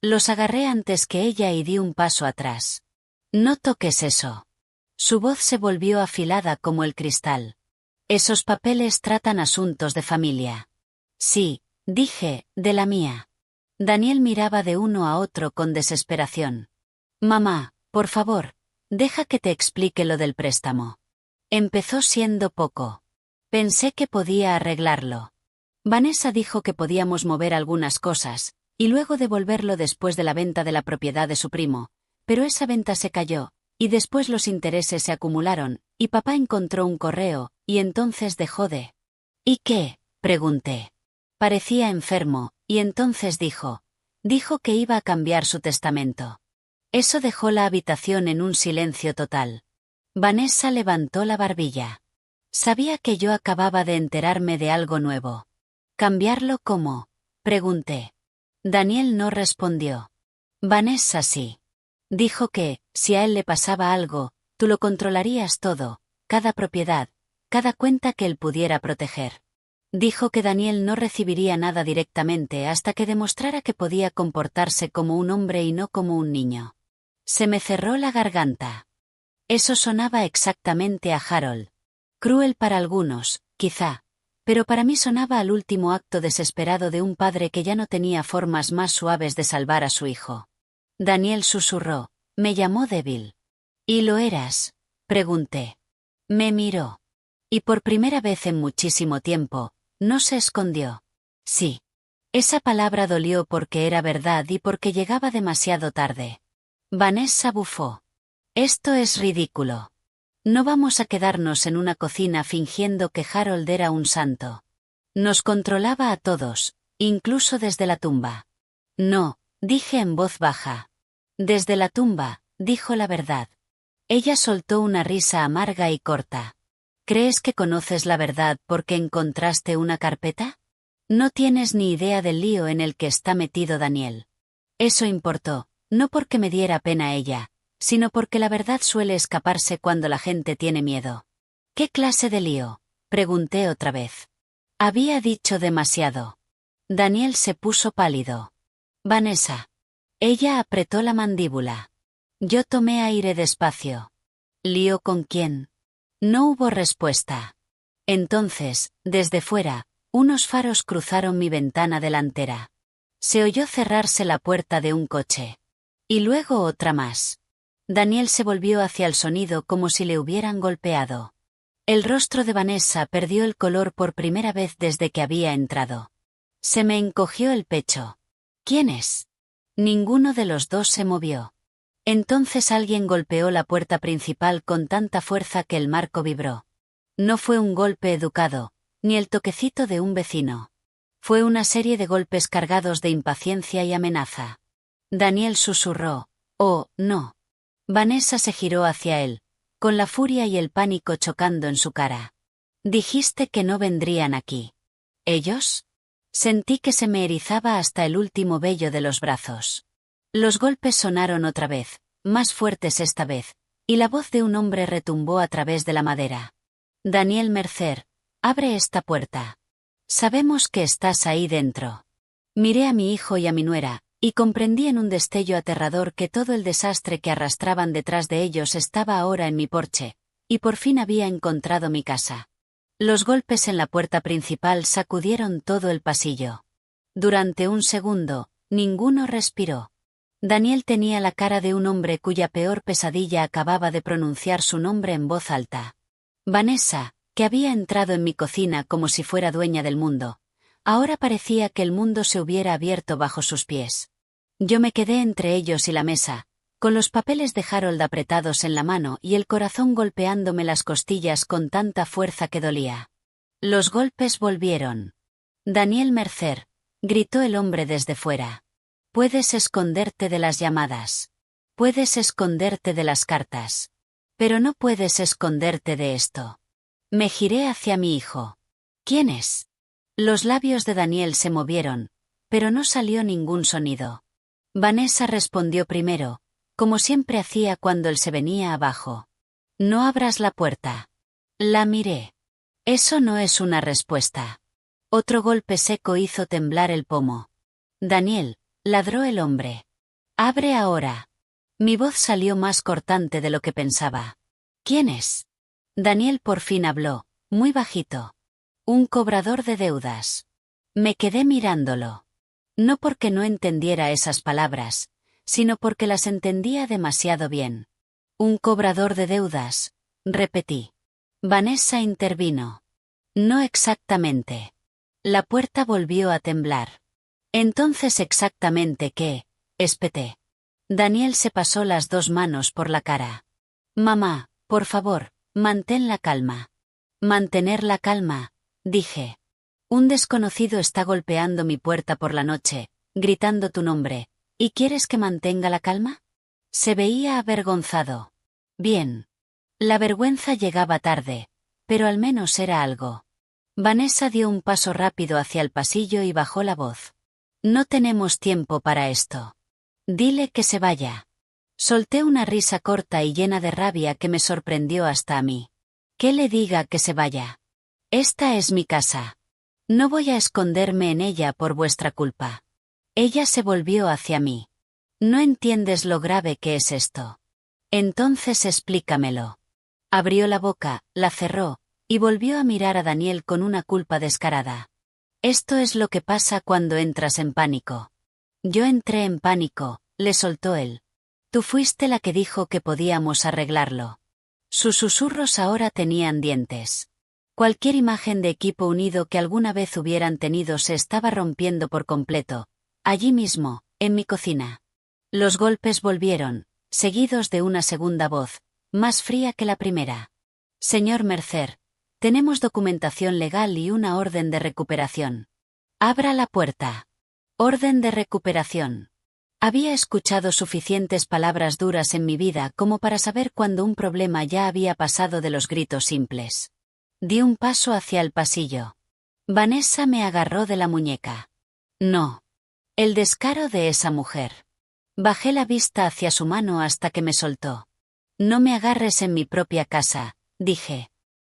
Speaker 1: Los agarré antes que ella y di un paso atrás. No toques eso. Su voz se volvió afilada como el cristal. Esos papeles tratan asuntos de familia. Sí, dije, de la mía. Daniel miraba de uno a otro con desesperación. Mamá, por favor, deja que te explique lo del préstamo. Empezó siendo poco. Pensé que podía arreglarlo. Vanessa dijo que podíamos mover algunas cosas, y luego devolverlo después de la venta de la propiedad de su primo, pero esa venta se cayó, y después los intereses se acumularon, y papá encontró un correo, y entonces dejó de... ¿Y qué?, pregunté. Parecía enfermo, y entonces dijo que iba a cambiar su testamento. Eso dejó la habitación en un silencio total. Vanessa levantó la barbilla. Sabía que yo acababa de enterarme de algo nuevo. ¿Cambiarlo cómo?, pregunté. Daniel no respondió. Vanessa sí. Dijo que, si a él le pasaba algo, tú lo controlarías todo, cada propiedad, cada cuenta que él pudiera proteger. Dijo que Daniel no recibiría nada directamente hasta que demostrara que podía comportarse como un hombre y no como un niño. Se me cerró la garganta. Eso sonaba exactamente a Harold. Cruel para algunos, quizá, pero para mí sonaba al último acto desesperado de un padre que ya no tenía formas más suaves de salvar a su hijo. Daniel susurró, me llamó débil. ¿Y lo eras?, pregunté. Me miró. Y por primera vez en muchísimo tiempo, no se escondió. Sí. Esa palabra dolió porque era verdad y porque llegaba demasiado tarde. Vanessa bufó. Esto es ridículo. No vamos a quedarnos en una cocina fingiendo que Harold era un santo. Nos controlaba a todos, incluso desde la tumba. No, dije en voz baja. Desde la tumba, dijo la verdad. Ella soltó una risa amarga y corta. ¿Crees que conoces la verdad porque encontraste una carpeta? No tienes ni idea del lío en el que está metido Daniel. Eso importó, no porque me diera pena ella, sino porque la verdad suele escaparse cuando la gente tiene miedo. ¿Qué clase de lío?, pregunté otra vez. Había dicho demasiado. Daniel se puso pálido. Vanessa. Ella apretó la mandíbula. Yo tomé aire despacio. ¿Lío con quién? No hubo respuesta. Entonces, desde fuera, unos faros cruzaron mi ventana delantera. Se oyó cerrarse la puerta de un coche. Y luego otra más. Daniel se volvió hacia el sonido como si le hubieran golpeado. El rostro de Vanessa perdió el color por primera vez desde que había entrado. Se me encogió el pecho. ¿Quién es? Ninguno de los dos se movió. Entonces alguien golpeó la puerta principal con tanta fuerza que el marco vibró. No fue un golpe educado, ni el toquecito de un vecino. Fue una serie de golpes cargados de impaciencia y amenaza. Daniel susurró, «Oh, no». Vanessa se giró hacia él, con la furia y el pánico chocando en su cara. «Dijiste que no vendrían aquí». ¿Ellos? Sentí que se me erizaba hasta el último vello de los brazos. Los golpes sonaron otra vez, más fuertes esta vez, y la voz de un hombre retumbó a través de la madera. «Daniel Mercer, abre esta puerta. Sabemos que estás ahí dentro». Miré a mi hijo y a mi nuera, y comprendí en un destello aterrador que todo el desastre que arrastraban detrás de ellos estaba ahora en mi porche, y por fin había encontrado mi casa. Los golpes en la puerta principal sacudieron todo el pasillo. Durante un segundo, ninguno respiró. Daniel tenía la cara de un hombre cuya peor pesadilla acababa de pronunciar su nombre en voz alta. Vanessa, que había entrado en mi cocina como si fuera dueña del mundo, ahora parecía que el mundo se hubiera abierto bajo sus pies. Yo me quedé entre ellos y la mesa, con los papeles de Harold apretados en la mano y el corazón golpeándome las costillas con tanta fuerza que dolía. Los golpes volvieron. «Daniel Mercer», gritó el hombre desde fuera. «Puedes esconderte de las llamadas. Puedes esconderte de las cartas. Pero no puedes esconderte de esto». Me giré hacia mi hijo. «¿Quién es?». Los labios de Daniel se movieron, pero no salió ningún sonido. Vanessa respondió primero, como siempre hacía cuando él se venía abajo. «No abras la puerta». La miré. Eso no es una respuesta. Otro golpe seco hizo temblar el pomo. «Daniel», ladró el hombre. «Abre ahora». Mi voz salió más cortante de lo que pensaba. «¿Quién es?». Daniel por fin habló, muy bajito. «Un cobrador de deudas». Me quedé mirándolo. No porque no entendiera esas palabras, sino porque las entendía demasiado bien. «Un cobrador de deudas», repetí. Vanessa intervino. «No exactamente». La puerta volvió a temblar. «Entonces exactamente qué», espeté. Daniel se pasó las dos manos por la cara. «Mamá, por favor, mantén la calma». «Mantener la calma», dije. «Un desconocido está golpeando mi puerta por la noche, gritando tu nombre, ¿y quieres que mantenga la calma?». Se veía avergonzado. Bien. La vergüenza llegaba tarde, pero al menos era algo. Vanessa dio un paso rápido hacia el pasillo y bajó la voz. «No tenemos tiempo para esto. Dile que se vaya». Solté una risa corta y llena de rabia que me sorprendió hasta a mí. «¿Qué le diga que se vaya? Esta es mi casa. No voy a esconderme en ella por vuestra culpa». Ella se volvió hacia mí. «No entiendes lo grave que es esto. Entonces explícamelo». Abrió la boca, la cerró, y volvió a mirar a Daniel con una culpa descarada. «Esto es lo que pasa cuando entras en pánico». «Yo entré en pánico», le soltó él. «Tú fuiste la que dijo que podíamos arreglarlo». Sus susurros ahora tenían dientes. Cualquier imagen de equipo unido que alguna vez hubieran tenido se estaba rompiendo por completo, allí mismo, en mi cocina. Los golpes volvieron, seguidos de una segunda voz, más fría que la primera. «Señor Mercer, tenemos documentación legal y una orden de recuperación. Abra la puerta». Orden de recuperación. Había escuchado suficientes palabras duras en mi vida como para saber cuando un problema ya había pasado de los gritos simples. Di un paso hacia el pasillo. Vanessa me agarró de la muñeca. No. El descaro de esa mujer. Bajé la vista hacia su mano hasta que me soltó. «No me agarres en mi propia casa», dije.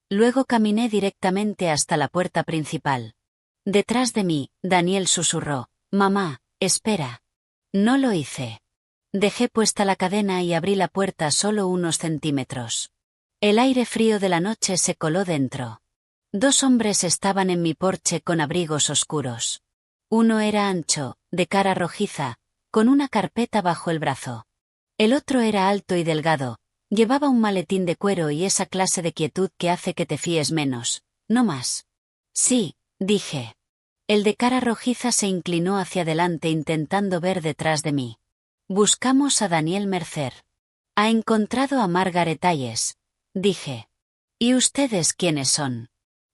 Speaker 1: Luego caminé directamente hasta la puerta principal. Detrás de mí, Daniel susurró: «Mamá, espera». No lo hice. Dejé puesta la cadena y abrí la puerta solo unos centímetros. El aire frío de la noche se coló dentro. Dos hombres estaban en mi porche con abrigos oscuros. Uno era ancho, de cara rojiza, con una carpeta bajo el brazo. El otro era alto y delgado, llevaba un maletín de cuero y esa clase de quietud que hace que te fíes menos, no más. «Sí», dije. El de cara rojiza se inclinó hacia adelante intentando ver detrás de mí. «Buscamos a Daniel Mercer». «Ha encontrado a Margaret Hayes», dije. «¿Y ustedes quiénes son?».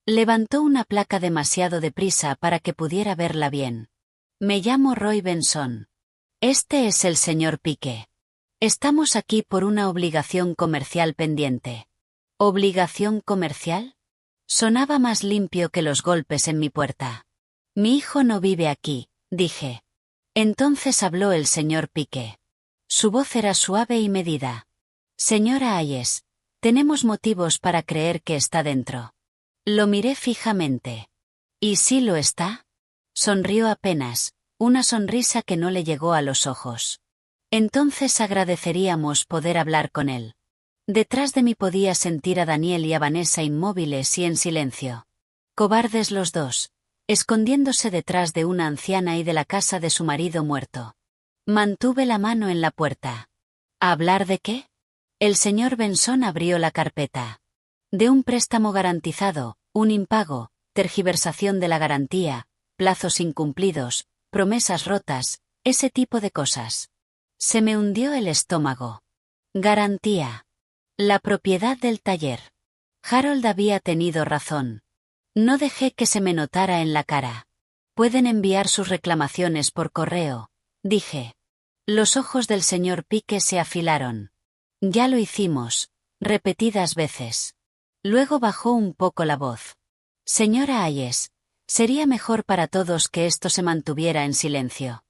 Speaker 1: Levantó una placa demasiado deprisa para que pudiera verla bien. «Me llamo Roy Benson. Este es el señor Pique. Estamos aquí por una obligación comercial pendiente». «¿Obligación comercial?». Sonaba más limpio que los golpes en mi puerta. «Mi hijo no vive aquí», dije. Entonces habló el señor Pique. Su voz era suave y medida. «Señora Hayes, tenemos motivos para creer que está dentro». Lo miré fijamente. «¿Y si lo está?». Sonrió apenas, una sonrisa que no le llegó a los ojos. «Entonces agradeceríamos poder hablar con él». Detrás de mí podía sentir a Daniel y a Vanessa inmóviles y en silencio. Cobardes los dos, escondiéndose detrás de una anciana y de la casa de su marido muerto. Mantuve la mano en la puerta. ¿Hablar de qué? El señor Benson abrió la carpeta. De un préstamo garantizado, un impago, tergiversación de la garantía, plazos incumplidos, promesas rotas, ese tipo de cosas. Se me hundió el estómago. Garantía. La propiedad del taller. Harold había tenido razón. No dejé que se me notara en la cara. Pueden enviar sus reclamaciones por correo, dije. Los ojos del señor Pique se afilaron. Ya lo hicimos, repetidas veces. Luego bajó un poco la voz. Señora Hayes, sería mejor para todos que esto se mantuviera en silencio.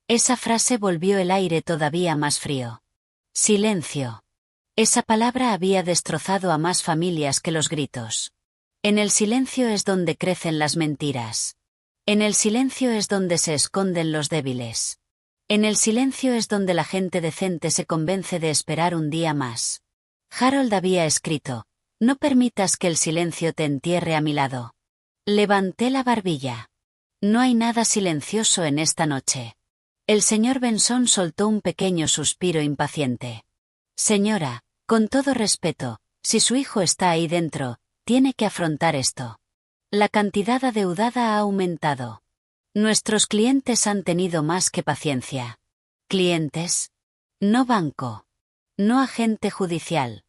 Speaker 1: Esa frase volvió el aire todavía más frío. Silencio. Esa palabra había destrozado a más familias que los gritos. En el silencio es donde crecen las mentiras. En el silencio es donde se esconden los débiles. En el silencio es donde la gente decente se convence de esperar un día más. Harold había escrito: no permitas que el silencio te entierre a mi lado. Levanté la barbilla. No hay nada silencioso en esta noche. El señor Benson soltó un pequeño suspiro impaciente. Señora, con todo respeto, si su hijo está ahí dentro, tiene que afrontar esto. La cantidad adeudada ha aumentado. Nuestros clientes han tenido más que paciencia. ¿Clientes? No banco. No agente judicial.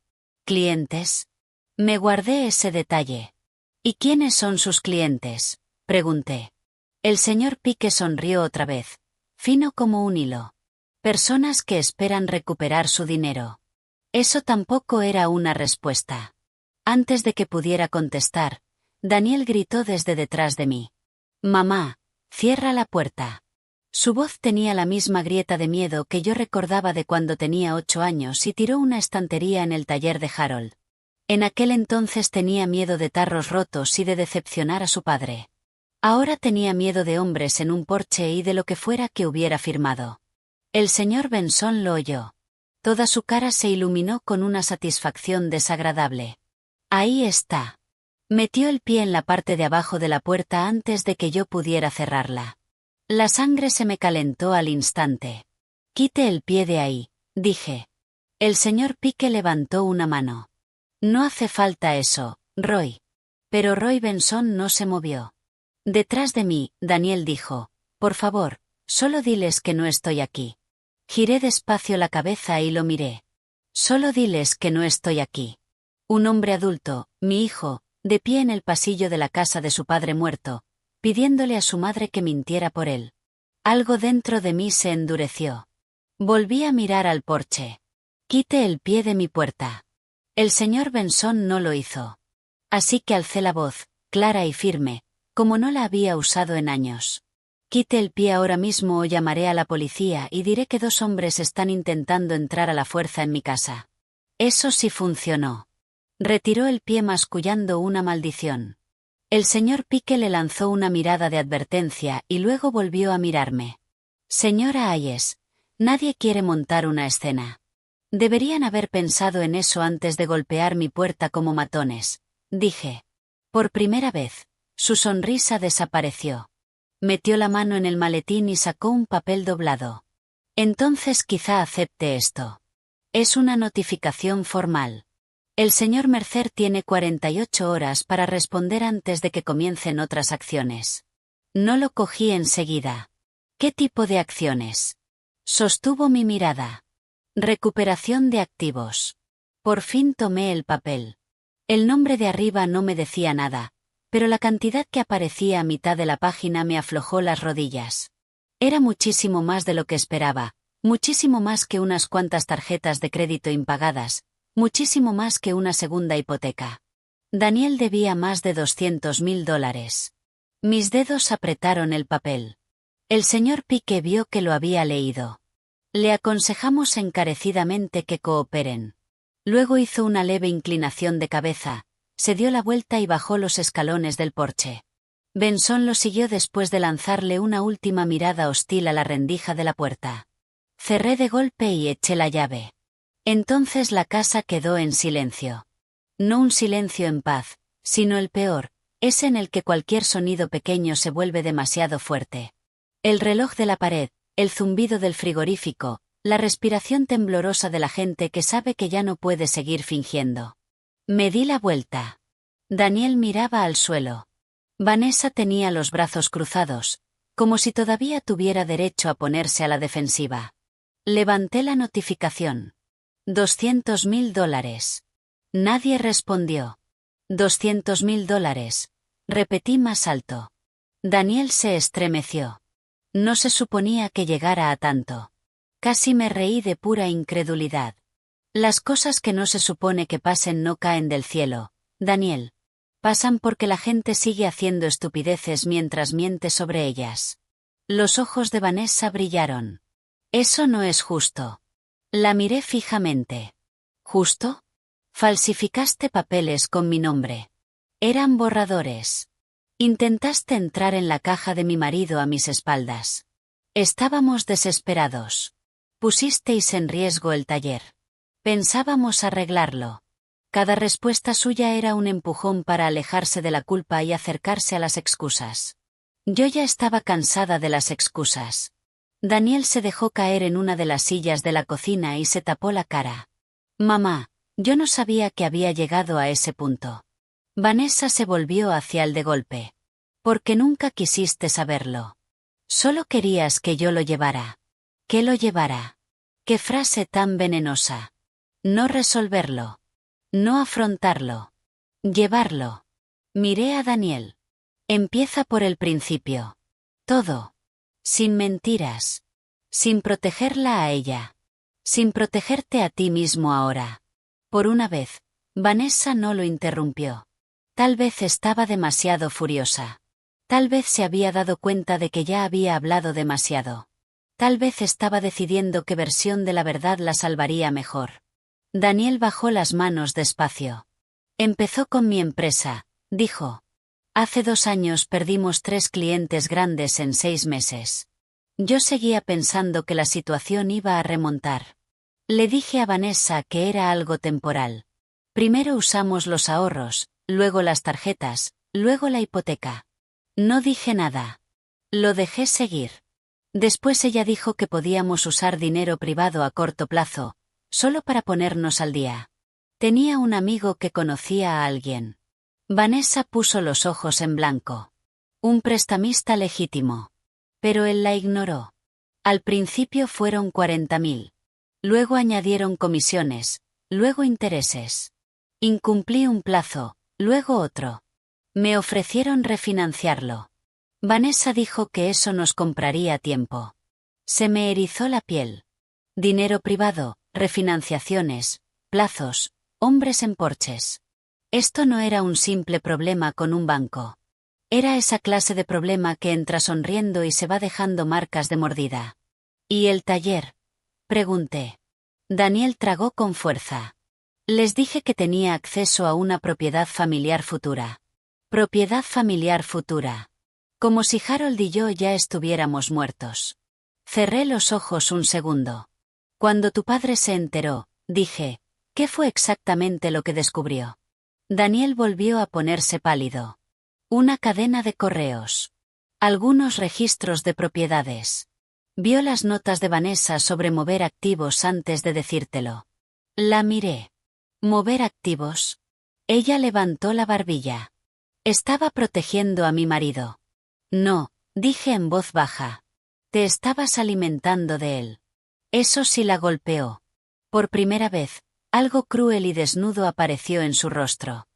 Speaker 1: ¿Clientes? Me guardé ese detalle. ¿Y quiénes son sus clientes?, pregunté. El señor Pique sonrió otra vez, fino como un hilo. Personas que esperan recuperar su dinero. Eso tampoco era una respuesta. Antes de que pudiera contestar, Daniel gritó desde detrás de mí. Mamá, cierra la puerta. Su voz tenía la misma grieta de miedo que yo recordaba de cuando tenía 8 años y tiró una estantería en el taller de Harold. En aquel entonces tenía miedo de tarros rotos y de decepcionar a su padre. Ahora tenía miedo de hombres en un porche y de lo que fuera que hubiera firmado. El señor Benson lo oyó. Toda su cara se iluminó con una satisfacción desagradable. Ahí está. Metió el pie en la parte de abajo de la puerta antes de que yo pudiera cerrarla. La sangre se me calentó al instante. Quite el pie de ahí, dije. El señor Pique levantó una mano. No hace falta eso, Roy. Pero Roy Benson no se movió. Detrás de mí, Daniel dijo: por favor, solo diles que no estoy aquí. Giré despacio la cabeza y lo miré. Solo diles que no estoy aquí. Un hombre adulto, mi hijo, de pie en el pasillo de la casa de su padre muerto, pidiéndole a su madre que mintiera por él. Algo dentro de mí se endureció. Volví a mirar al porche. Quite el pie de mi puerta. El señor Benson no lo hizo. Así que alcé la voz, clara y firme, como no la había usado en años. Quite el pie ahora mismo o llamaré a la policía y diré que 2 hombres están intentando entrar a la fuerza en mi casa. Eso sí funcionó. Retiró el pie mascullando una maldición. El señor Pique le lanzó una mirada de advertencia y luego volvió a mirarme. Señora Hayes, nadie quiere montar una escena. Deberían haber pensado en eso antes de golpear mi puerta como matones, dije. Por primera vez, su sonrisa desapareció. Metió la mano en el maletín y sacó un papel doblado. Entonces quizá acepte esto. Es una notificación formal. El señor Mercer tiene 48 horas para responder antes de que comiencen otras acciones. No lo cogí enseguida. ¿Qué tipo de acciones? Sostuvo mi mirada. Recuperación de activos. Por fin tomé el papel. El nombre de arriba no me decía nada, pero la cantidad que aparecía a mitad de la página me aflojó las rodillas. Era muchísimo más de lo que esperaba, muchísimo más que unas cuantas tarjetas de crédito impagadas, muchísimo más que una segunda hipoteca. Daniel debía más de $200,000. Mis dedos apretaron el papel. El señor Pique vio que lo había leído. Le aconsejamos encarecidamente que cooperen. Luego hizo una leve inclinación de cabeza, se dio la vuelta y bajó los escalones del porche. Benson lo siguió después de lanzarle una última mirada hostil a la rendija de la puerta. Cerré de golpe y eché la llave. Entonces la casa quedó en silencio. No un silencio en paz, sino el peor, ese en el que cualquier sonido pequeño se vuelve demasiado fuerte. El reloj de la pared, el zumbido del frigorífico, la respiración temblorosa de la gente que sabe que ya no puede seguir fingiendo. Me di la vuelta. Daniel miraba al suelo. Vanessa tenía los brazos cruzados, como si todavía tuviera derecho a ponerse a la defensiva. Levanté la notificación. $200.000. Nadie respondió. $200.000. Repetí más alto. Daniel se estremeció. No se suponía que llegara a tanto. Casi me reí de pura incredulidad. Las cosas que no se supone que pasen no caen del cielo, Daniel. Pasan porque la gente sigue haciendo estupideces mientras miente sobre ellas. Los ojos de Vanessa brillaron. Eso no es justo. La miré fijamente. ¿Justo? Falsificaste papeles con mi nombre. Eran borradores. Intentaste entrar en la caja de mi marido a mis espaldas. Estábamos desesperados. Pusisteis en riesgo el taller. Pensábamos arreglarlo. Cada respuesta suya era un empujón para alejarse de la culpa y acercarse a las excusas. Yo ya estaba cansada de las excusas. Daniel se dejó caer en una de las sillas de la cocina y se tapó la cara. Mamá, yo no sabía que había llegado a ese punto. Vanessa se volvió hacia él de golpe. Porque nunca quisiste saberlo. Solo querías que yo lo llevara. ¿Qué lo llevara? Qué frase tan venenosa. No resolverlo. No afrontarlo. Llevarlo. Miré a Daniel. Empieza por el principio. Todo. Sin mentiras. Sin protegerla a ella. Sin protegerte a ti mismo ahora. Por una vez, Vanessa no lo interrumpió. Tal vez estaba demasiado furiosa. Tal vez se había dado cuenta de que ya había hablado demasiado. Tal vez estaba decidiendo qué versión de la verdad la salvaría mejor. Daniel bajó las manos despacio. Empezó con mi empresa, dijo. Hace 2 años perdimos 3 clientes grandes en 6 meses. Yo seguía pensando que la situación iba a remontar. Le dije a Vanessa que era algo temporal. Primero usamos los ahorros, luego las tarjetas, luego la hipoteca. No dije nada. Lo dejé seguir. Después ella dijo que podíamos usar dinero privado a corto plazo, solo para ponernos al día. Tenía un amigo que conocía a alguien. Vanessa puso los ojos en blanco. Un prestamista legítimo. Pero él la ignoró. Al principio fueron 40.000. Luego añadieron comisiones, luego intereses. Incumplí un plazo, luego otro. Me ofrecieron refinanciarlo. Vanessa dijo que eso nos compraría tiempo. Se me erizó la piel. Dinero privado, refinanciaciones, plazos, hombres en porches. Esto no era un simple problema con un banco. Era esa clase de problema que entra sonriendo y se va dejando marcas de mordida. ¿Y el taller? Pregunté. Daniel tragó con fuerza. Les dije que tenía acceso a una propiedad familiar futura. Propiedad familiar futura. Como si Harold y yo ya estuviéramos muertos. Cerré los ojos un segundo. Cuando tu padre se enteró, dije, ¿qué fue exactamente lo que descubrió? Daniel volvió a ponerse pálido. Una cadena de correos. Algunos registros de propiedades. Vio las notas de Vanessa sobre mover activos antes de decírtelo. La miré. ¿Mover activos? Ella levantó la barbilla. Estaba protegiendo a mi marido. No, dije en voz baja. Te estabas alimentando de él. Eso sí la golpeó. Por primera vez, algo cruel y desnudo apareció en su rostro.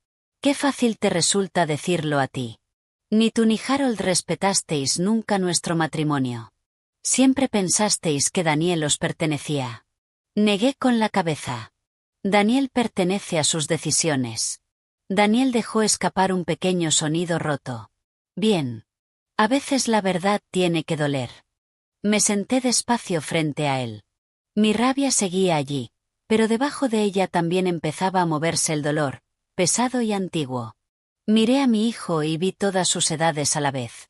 Speaker 1: Qué fácil te resulta decirlo a ti. Ni tú ni Harold respetasteis nunca nuestro matrimonio. Siempre pensasteis que Daniel os pertenecía. Negué con la cabeza. Daniel pertenece a sus decisiones. Daniel dejó escapar un pequeño sonido roto. Bien. A veces la verdad tiene que doler. Me senté despacio frente a él. Mi rabia seguía allí, pero debajo de ella también empezaba a moverse el dolor, pesado y antiguo. Miré a mi hijo y vi todas sus edades a la vez.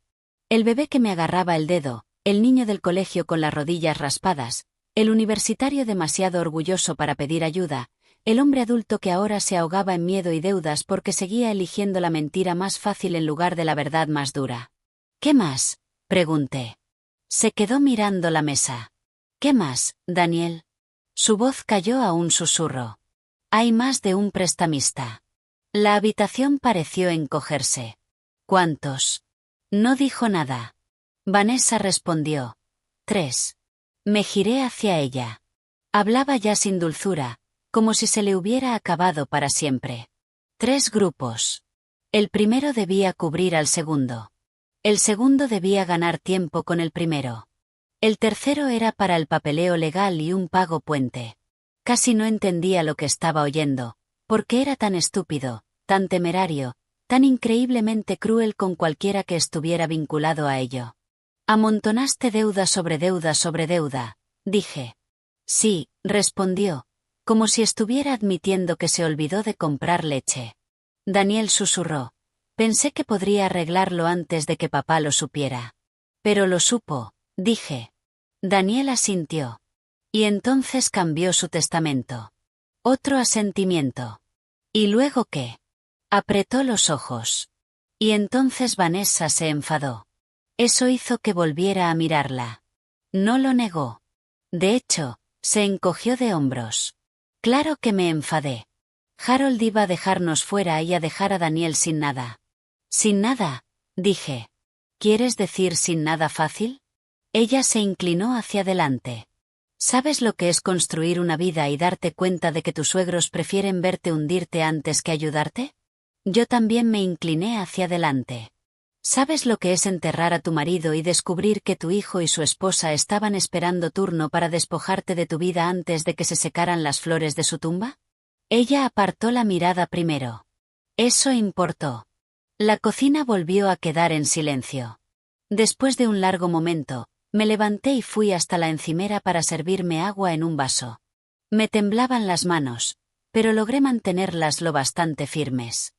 Speaker 1: El bebé que me agarraba el dedo, el niño del colegio con las rodillas raspadas, el universitario demasiado orgulloso para pedir ayuda, el hombre adulto que ahora se ahogaba en miedo y deudas porque seguía eligiendo la mentira más fácil en lugar de la verdad más dura. ¿Qué más? Pregunté. Se quedó mirando la mesa. ¿Qué más, Daniel? Su voz cayó a un susurro. Hay más de un prestamista. La habitación pareció encogerse. ¿Cuántos? No dijo nada. Vanessa respondió. 3. Me giré hacia ella. Hablaba ya sin dulzura, como si se le hubiera acabado para siempre. 3 grupos. El primero debía cubrir al segundo. El segundo debía ganar tiempo con el primero. El tercero era para el papeleo legal y un pago puente. Casi no entendía lo que estaba oyendo, porque era tan estúpido, tan temerario, tan increíblemente cruel con cualquiera que estuviera vinculado a ello. Amontonaste deuda sobre deuda sobre deuda, dije. Sí, respondió, como si estuviera admitiendo que se olvidó de comprar leche. Daniel susurró. Pensé que podría arreglarlo antes de que papá lo supiera. Pero lo supo, dije. Daniel asintió. Y entonces cambió su testamento. Otro asentimiento. ¿Y luego qué? Apretó los ojos. Y entonces Vanessa se enfadó. Eso hizo que volviera a mirarla. No lo negó. De hecho, se encogió de hombros. Claro que me enfadé. Harold iba a dejarnos fuera y a dejar a Daniel sin nada. Sin nada, dije. ¿Quieres decir sin nada fácil? Ella se inclinó hacia adelante. ¿Sabes lo que es construir una vida y darte cuenta de que tus suegros prefieren verte hundirte antes que ayudarte? Yo también me incliné hacia adelante. ¿Sabes lo que es enterrar a tu marido y descubrir que tu hijo y su esposa estaban esperando turno para despojarte de tu vida antes de que se secaran las flores de su tumba? Ella apartó la mirada primero. Eso importó. La cocina volvió a quedar en silencio. Después de un largo momento, me levanté y fui hasta la encimera para servirme agua en un vaso. Me temblaban las manos, pero logré mantenerlas lo bastante firmes.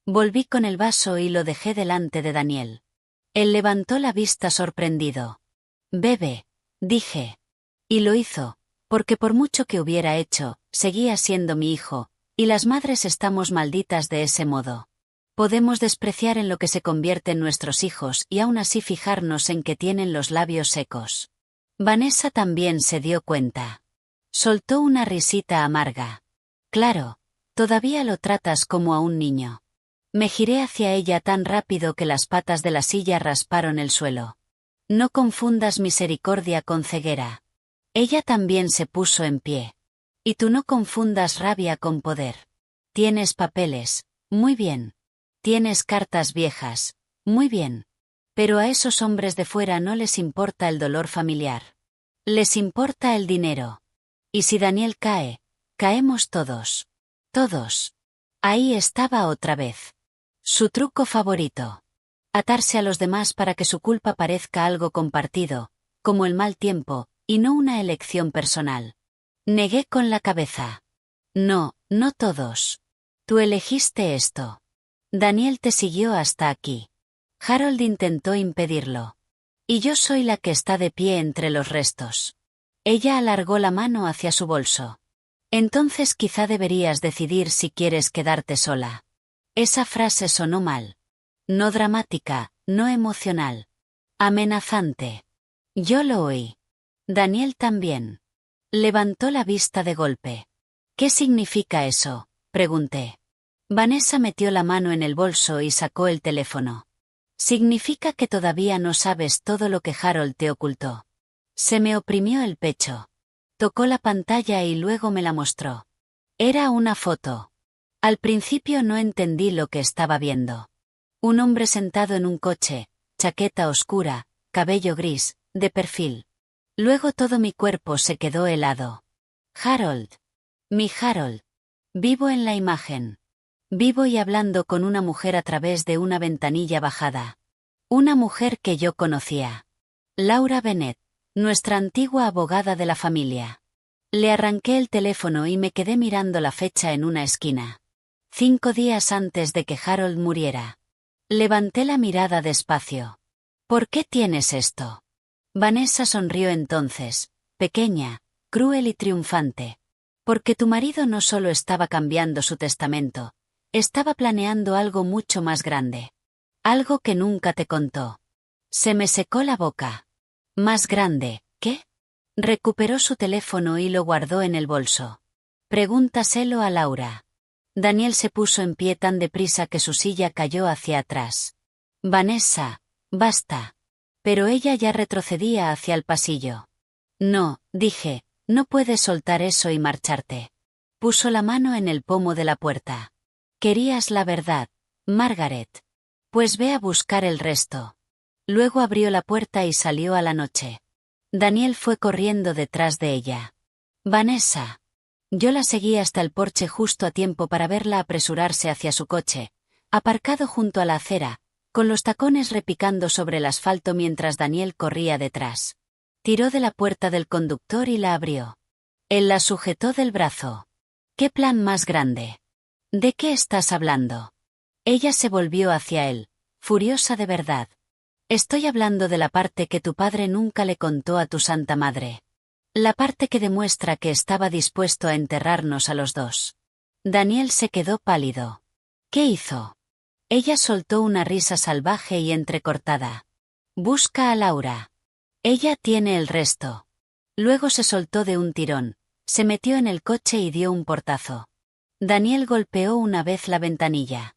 Speaker 1: Volví con el vaso y lo dejé delante de Daniel. Él levantó la vista sorprendido. Bebe, dije. Y lo hizo, porque por mucho que hubiera hecho, seguía siendo mi hijo, y las madres estamos malditas de ese modo. Podemos despreciar en lo que se convierte en nuestros hijos y aún así fijarnos en que tienen los labios secos. Vanessa también se dio cuenta. Soltó una risita amarga. Claro, todavía lo tratas como a un niño. Me giré hacia ella tan rápido que las patas de la silla rasparon el suelo. No confundas misericordia con ceguera. Ella también se puso en pie. Y tú no confundas rabia con poder. Tienes papeles, muy bien. Tienes cartas viejas, muy bien. Pero a esos hombres de fuera no les importa el dolor familiar. Les importa el dinero. Y si Daniel cae, caemos todos. Todos. Ahí estaba otra vez. Su truco favorito. Atarse a los demás para que su culpa parezca algo compartido, como el mal tiempo, y no una elección personal. Negué con la cabeza. No, no todos. Tú elegiste esto. Daniel te siguió hasta aquí. Harold intentó impedirlo. Y yo soy la que está de pie entre los restos. Ella alargó la mano hacia su bolso. Entonces quizá deberías decidir si quieres quedarte sola. Esa frase sonó mal. No dramática, no emocional. Amenazante. Yo lo oí. Daniel también. Levantó la vista de golpe. ¿Qué significa eso?, pregunté. Vanessa metió la mano en el bolso y sacó el teléfono. Significa que todavía no sabes todo lo que Harold te ocultó. Se me oprimió el pecho. Tocó la pantalla y luego me la mostró. Era una foto. Al principio no entendí lo que estaba viendo. Un hombre sentado en un coche, chaqueta oscura, cabello gris, de perfil. Luego todo mi cuerpo se quedó helado. Harold. Mi Harold. Vivo en la imagen. Vivo y hablando con una mujer a través de una ventanilla bajada. Una mujer que yo conocía. Laura Bennett, nuestra antigua abogada de la familia. Le arranqué el teléfono y me quedé mirando la fecha en una esquina. 5 días antes de que Harold muriera. Levanté la mirada despacio. ¿Por qué tienes esto? Vanessa sonrió entonces, pequeña, cruel y triunfante. Porque tu marido no solo estaba cambiando su testamento, estaba planeando algo mucho más grande. Algo que nunca te contó. Se me secó la boca. ¿Más grande, qué? Recuperó su teléfono y lo guardó en el bolso. Pregúntaselo a Laura. Daniel se puso en pie tan deprisa que su silla cayó hacia atrás. Vanessa, basta. Pero ella ya retrocedía hacia el pasillo. No, dije, no puedes soltar eso y marcharte. Puso la mano en el pomo de la puerta. Querías la verdad, Margaret. Pues ve a buscar el resto. Luego abrió la puerta y salió a la noche. Daniel fue corriendo detrás de ella. Vanessa. Yo la seguí hasta el porche justo a tiempo para verla apresurarse hacia su coche, aparcado junto a la acera, con los tacones repicando sobre el asfalto mientras Daniel corría detrás. Tiró de la puerta del conductor y la abrió. Él la sujetó del brazo. ¿Qué plan más grande? ¿De qué estás hablando? Ella se volvió hacia él, furiosa de verdad. Estoy hablando de la parte que tu padre nunca le contó a tu santa madre. La parte que demuestra que estaba dispuesto a enterrarnos a los dos. Daniel se quedó pálido. ¿Qué hizo? Ella soltó una risa salvaje y entrecortada. Busca a Laura. Ella tiene el resto. Luego se soltó de un tirón, se metió en el coche y dio un portazo. Daniel golpeó una vez la ventanilla.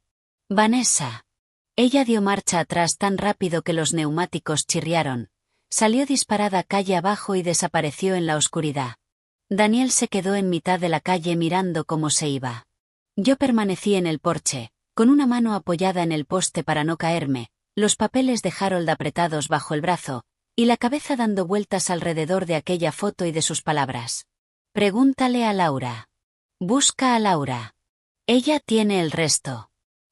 Speaker 1: Vanessa. Ella dio marcha atrás tan rápido que los neumáticos chirriaron, salió disparada calle abajo y desapareció en la oscuridad. Daniel se quedó en mitad de la calle mirando cómo se iba. Yo permanecí en el porche, con una mano apoyada en el poste para no caerme, los papeles de Harold apretados bajo el brazo, y la cabeza dando vueltas alrededor de aquella foto y de sus palabras. Pregúntale a Laura. Busca a Laura. Ella tiene el resto.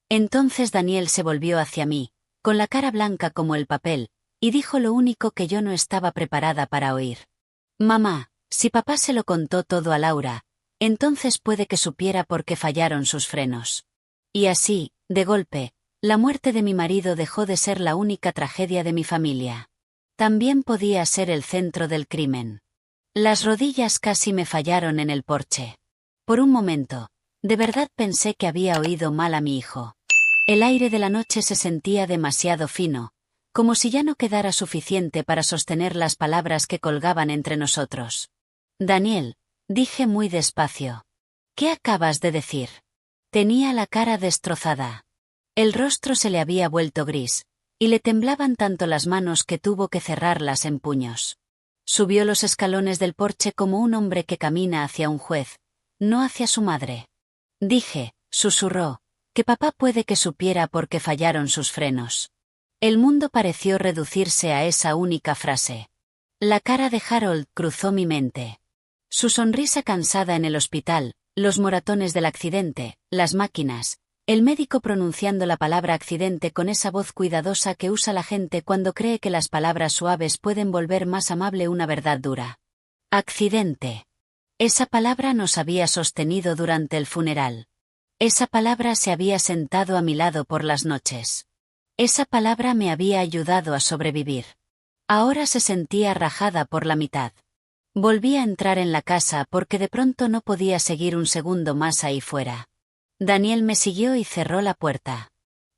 Speaker 1: Entonces Daniel se volvió hacia mí, con la cara blanca como el papel, y dijo lo único que yo no estaba preparada para oír. Mamá, si papá se lo contó todo a Laura, entonces puede que supiera por qué fallaron sus frenos. Y así, de golpe, la muerte de mi marido dejó de ser la única tragedia de mi familia. También podía ser el centro del crimen. Las rodillas casi me fallaron en el porche. Por un momento, de verdad pensé que había oído mal a mi hijo. El aire de la noche se sentía demasiado fino, como si ya no quedara suficiente para sostener las palabras que colgaban entre nosotros. Daniel, dije muy despacio. ¿Qué acabas de decir? Tenía la cara destrozada. El rostro se le había vuelto gris, y le temblaban tanto las manos que tuvo que cerrarlas en puños. Subió los escalones del porche como un hombre que camina hacia un juez, no hacia su madre. Dije, susurró, que papá puede que supiera por qué fallaron sus frenos. El mundo pareció reducirse a esa única frase. La cara de Harold cruzó mi mente. Su sonrisa cansada en el hospital, los moratones del accidente, las máquinas, el médico pronunciando la palabra accidente con esa voz cuidadosa que usa la gente cuando cree que las palabras suaves pueden volver más amable una verdad dura. Accidente. Esa palabra nos había sostenido durante el funeral. Esa palabra se había sentado a mi lado por las noches. Esa palabra me había ayudado a sobrevivir. Ahora se sentía rajada por la mitad. Volví a entrar en la casa porque de pronto no podía seguir un segundo más ahí fuera. Daniel me siguió y cerró la puerta.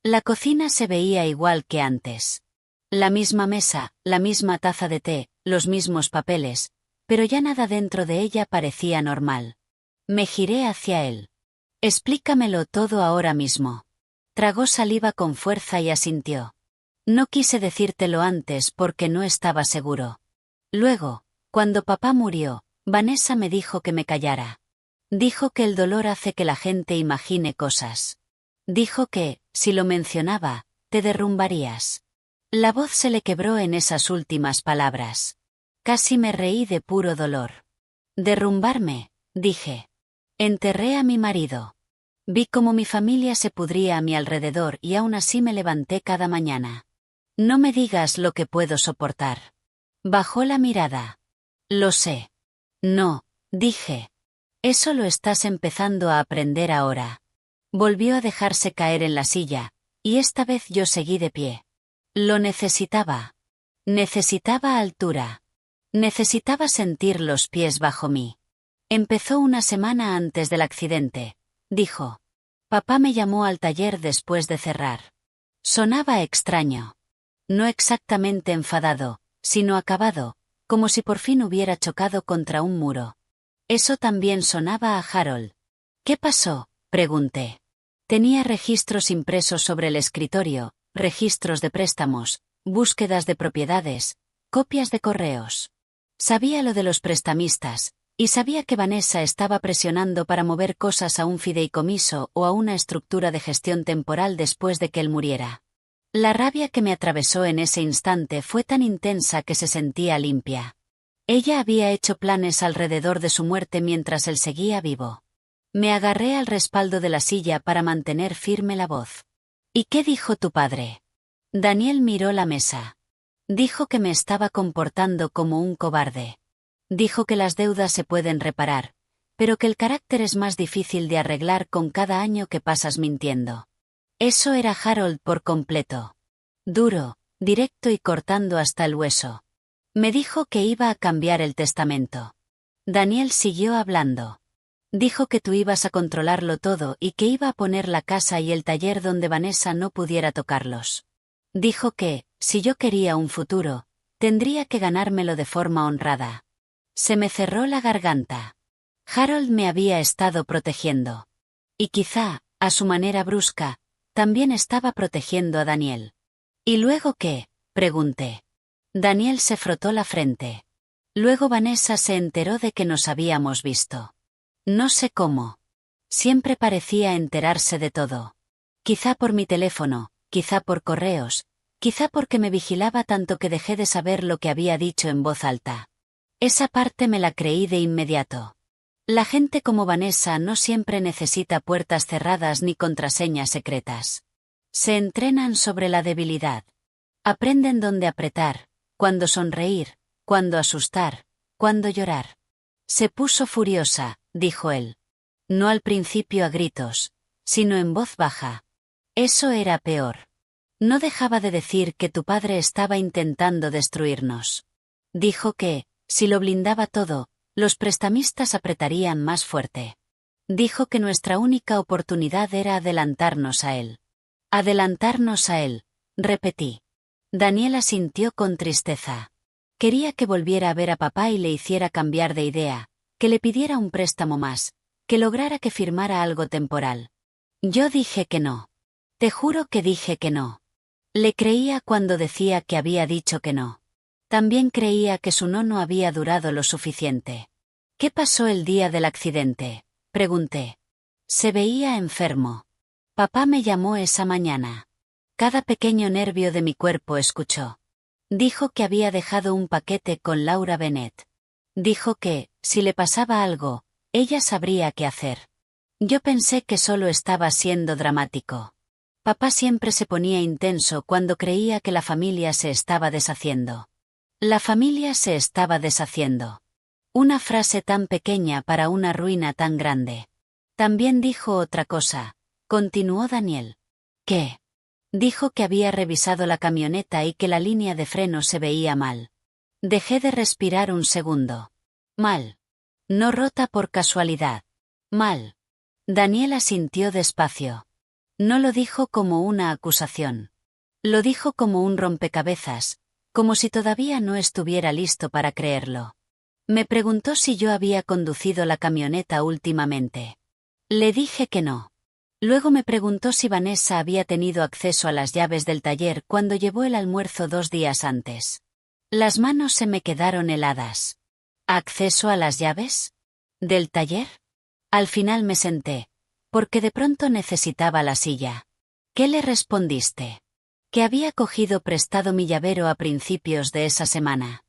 Speaker 1: La cocina se veía igual que antes. La misma mesa, la misma taza de té, los mismos papeles, pero ya nada dentro de ella parecía normal. Me giré hacia él. Explícamelo todo ahora mismo. Tragó saliva con fuerza y asintió. No quise decírtelo antes porque no estaba seguro. Luego, cuando papá murió, Vanessa me dijo que me callara. Dijo que el dolor hace que la gente imagine cosas. Dijo que, si lo mencionaba, te derrumbarías. La voz se le quebró en esas últimas palabras. Casi me reí de puro dolor. Derrumbarme, dije. Enterré a mi marido. Vi cómo mi familia se pudría a mi alrededor y aún así me levanté cada mañana. No me digas lo que puedo soportar. Bajó la mirada. Lo sé. No, dije. Eso lo estás empezando a aprender ahora. Volvió a dejarse caer en la silla, y esta vez yo seguí de pie. Lo necesitaba. Necesitaba altura. Necesitaba sentir los pies bajo mí. Empezó una semana antes del accidente, dijo. Papá me llamó al taller después de cerrar. Sonaba extraño. No exactamente enfadado, sino acabado, como si por fin hubiera chocado contra un muro. Eso también sonaba a Harold. ¿Qué pasó?, pregunté. Tenía registros impresos sobre el escritorio, registros de préstamos, búsquedas de propiedades, copias de correos. Sabía lo de los prestamistas, y sabía que Vanessa estaba presionando para mover cosas a un fideicomiso o a una estructura de gestión temporal después de que él muriera. La rabia que me atravesó en ese instante fue tan intensa que se sentía limpia. Ella había hecho planes alrededor de su muerte mientras él seguía vivo. Me agarré al respaldo de la silla para mantener firme la voz. ¿Y qué dijo tu padre? Daniel miró la mesa. Dijo que me estaba comportando como un cobarde. Dijo que las deudas se pueden reparar, pero que el carácter es más difícil de arreglar con cada año que pasas mintiendo. Eso era Harold por completo. Duro, directo y cortando hasta el hueso. Me dijo que iba a cambiar el testamento. Daniel siguió hablando. Dijo que tú ibas a controlarlo todo y que iba a poner la casa y el taller donde Vanessa no pudiera tocarlos. Dijo que, si yo quería un futuro, tendría que ganármelo de forma honrada. Se me cerró la garganta. Harold me había estado protegiendo. Y quizá, a su manera brusca, también estaba protegiendo a Daniel. ¿Y luego qué?, pregunté. Daniel se frotó la frente. Luego Vanessa se enteró de que nos habíamos visto. No sé cómo. Siempre parecía enterarse de todo. Quizá por mi teléfono, quizá por correos, quizá porque me vigilaba tanto que dejé de saber lo que había dicho en voz alta. Esa parte me la creí de inmediato. La gente como Vanessa no siempre necesita puertas cerradas ni contraseñas secretas. Se entrenan sobre la debilidad. Aprenden dónde apretar, cuándo sonreír, cuándo asustar, cuándo llorar. Se puso furiosa, dijo él. No al principio a gritos, sino en voz baja. Eso era peor. No dejaba de decir que tu padre estaba intentando destruirnos. Dijo que, si lo blindaba todo, los prestamistas apretarían más fuerte. Dijo que nuestra única oportunidad era adelantarnos a él. Adelantarnos a él, repetí. Daniela sintió con tristeza. Quería que volviera a ver a papá y le hiciera cambiar de idea, que le pidiera un préstamo más, que lograra que firmara algo temporal. Yo dije que no. Te juro que dije que no. Le creía cuando decía que había dicho que no. También creía que su no había durado lo suficiente. ¿Qué pasó el día del accidente?, pregunté. Se veía enfermo. Papá me llamó esa mañana. Cada pequeño nervio de mi cuerpo escuchó. Dijo que había dejado un paquete con Laura Bennett. Dijo que, si le pasaba algo, ella sabría qué hacer. Yo pensé que solo estaba siendo dramático. Papá siempre se ponía intenso cuando creía que la familia se estaba deshaciendo. La familia se estaba deshaciendo. Una frase tan pequeña para una ruina tan grande. También dijo otra cosa, continuó Daniel. ¿Qué? Dijo que había revisado la camioneta y que la línea de freno se veía mal. Dejé de respirar un segundo. Mal. No rota por casualidad. Mal. Daniel asintió despacio. No lo dijo como una acusación. Lo dijo como un rompecabezas, como si todavía no estuviera listo para creerlo. Me preguntó si yo había conducido la camioneta últimamente. Le dije que no. Luego me preguntó si Vanessa había tenido acceso a las llaves del taller cuando llevó el almuerzo 2 días antes. Las manos se me quedaron heladas. ¿Acceso a las llaves? ¿Del taller? Al final me senté, porque de pronto necesitaba la silla. ¿Qué le respondiste? Que había cogido prestado mi llavero a principios de esa semana.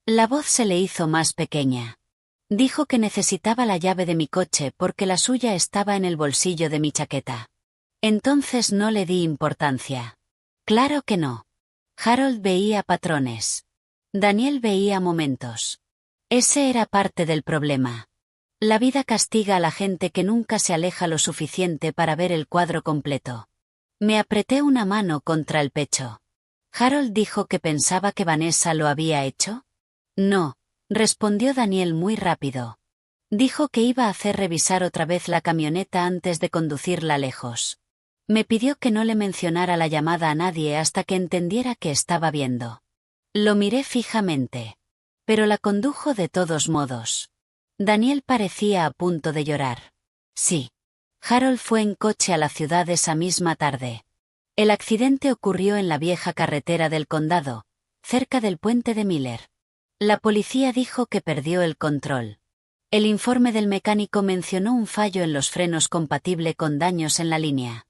Speaker 1: La voz se le hizo más pequeña. Dijo que necesitaba la llave de mi coche porque la suya estaba en el bolsillo de mi chaqueta. Entonces no le di importancia. Claro que no. Harold veía patrones. Daniel veía momentos. Ese era parte del problema. La vida castiga a la gente que nunca se aleja lo suficiente para ver el cuadro completo. Me apreté una mano contra el pecho. ¿Harold dijo que pensaba que Vanessa lo había hecho? No, respondió Daniel muy rápido. Dijo que iba a hacer revisar otra vez la camioneta antes de conducirla lejos. Me pidió que no le mencionara la llamada a nadie hasta que entendiera que estaba viendo. Lo miré fijamente. Pero la condujo de todos modos. Daniel parecía a punto de llorar. Sí. Harold fue en coche a la ciudad esa misma tarde. El accidente ocurrió en la vieja carretera del condado, cerca del puente de Miller. La policía dijo que perdió el control. El informe del mecánico mencionó un fallo en los frenos compatible con daños en la línea.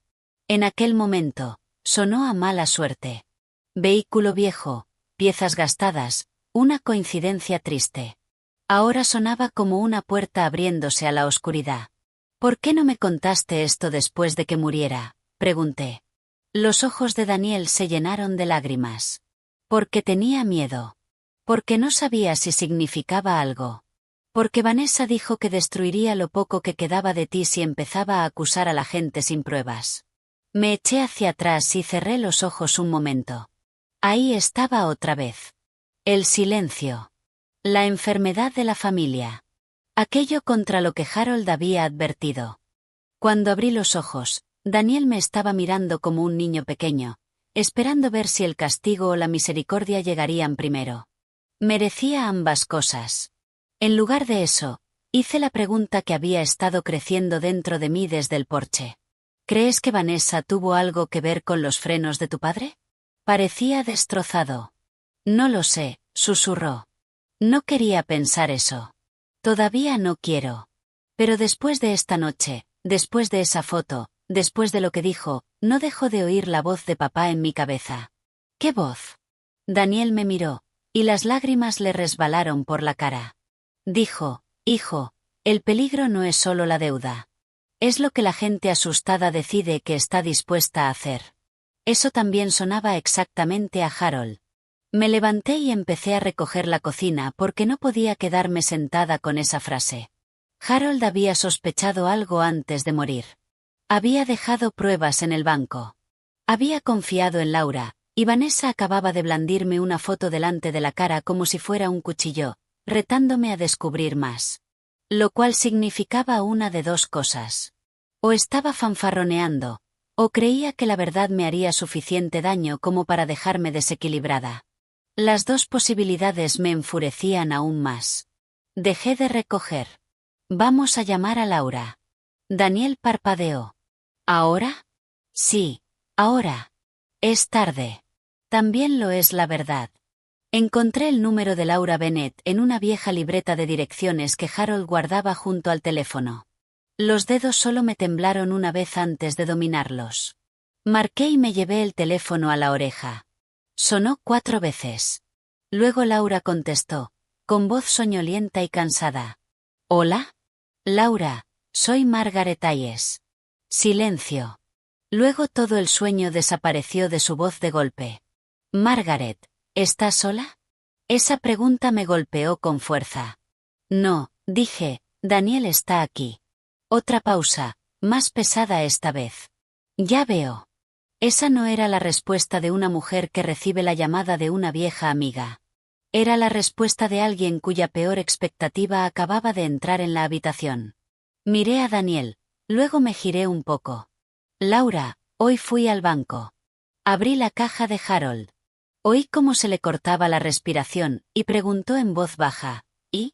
Speaker 1: En aquel momento, sonó a mala suerte. Vehículo viejo, piezas gastadas, una coincidencia triste. Ahora sonaba como una puerta abriéndose a la oscuridad. ¿Por qué no me contaste esto después de que muriera?, pregunté. Los ojos de Daniel se llenaron de lágrimas. Porque tenía miedo. Porque no sabía si significaba algo. Porque Vanessa dijo que destruiría lo poco que quedaba de ti si empezaba a acusar a la gente sin pruebas. Me eché hacia atrás y cerré los ojos un momento. Ahí estaba otra vez. El silencio. La enfermedad de la familia. Aquello contra lo que Harold había advertido. Cuando abrí los ojos, Daniel me estaba mirando como un niño pequeño, esperando ver si el castigo o la misericordia llegarían primero. Merecía ambas cosas. En lugar de eso, hice la pregunta que había estado creciendo dentro de mí desde el porche. ¿Crees que Vanessa tuvo algo que ver con los frenos de tu padre? Parecía destrozado. No lo sé, susurró. No quería pensar eso. Todavía no quiero. Pero después de esta noche, después de esa foto, después de lo que dijo, no dejo de oír la voz de papá en mi cabeza. ¿Qué voz? Daniel me miró, y las lágrimas le resbalaron por la cara. Dijo, hijo, el peligro no es solo la deuda. Es lo que la gente asustada decide que está dispuesta a hacer. Eso también sonaba exactamente a Harold. Me levanté y empecé a recoger la cocina porque no podía quedarme sentada con esa frase. Harold había sospechado algo antes de morir. Había dejado pruebas en el banco. Había confiado en Laura, y Vanessa acababa de blandirme una foto delante de la cara como si fuera un cuchillo, retándome a descubrir más. Lo cual significaba una de dos cosas. O estaba fanfarroneando, o creía que la verdad me haría suficiente daño como para dejarme desequilibrada. Las dos posibilidades me enfurecían aún más. Dejé de recoger. Vamos a llamar a Laura. Daniel parpadeó. ¿Ahora? Sí, ahora. Es tarde. También lo es la verdad. Encontré el número de Laura Bennett en una vieja libreta de direcciones que Harold guardaba junto al teléfono. Los dedos solo me temblaron una vez antes de dominarlos. Marqué y me llevé el teléfono a la oreja. Sonó 4 veces. Luego Laura contestó, con voz soñolienta y cansada. ¿Hola? Laura, soy Margaret Hayes. Silencio. Luego todo el sueño desapareció de su voz de golpe. Margaret, ¿estás sola? Esa pregunta me golpeó con fuerza. No, dije, Daniel está aquí. Otra pausa, más pesada esta vez. Ya veo. Esa no era la respuesta de una mujer que recibe la llamada de una vieja amiga. Era la respuesta de alguien cuya peor expectativa acababa de entrar en la habitación. Miré a Daniel, luego me giré un poco. Laura, hoy fui al banco. Abrí la caja de Harold. Oí cómo se le cortaba la respiración, y preguntó en voz baja, ¿y?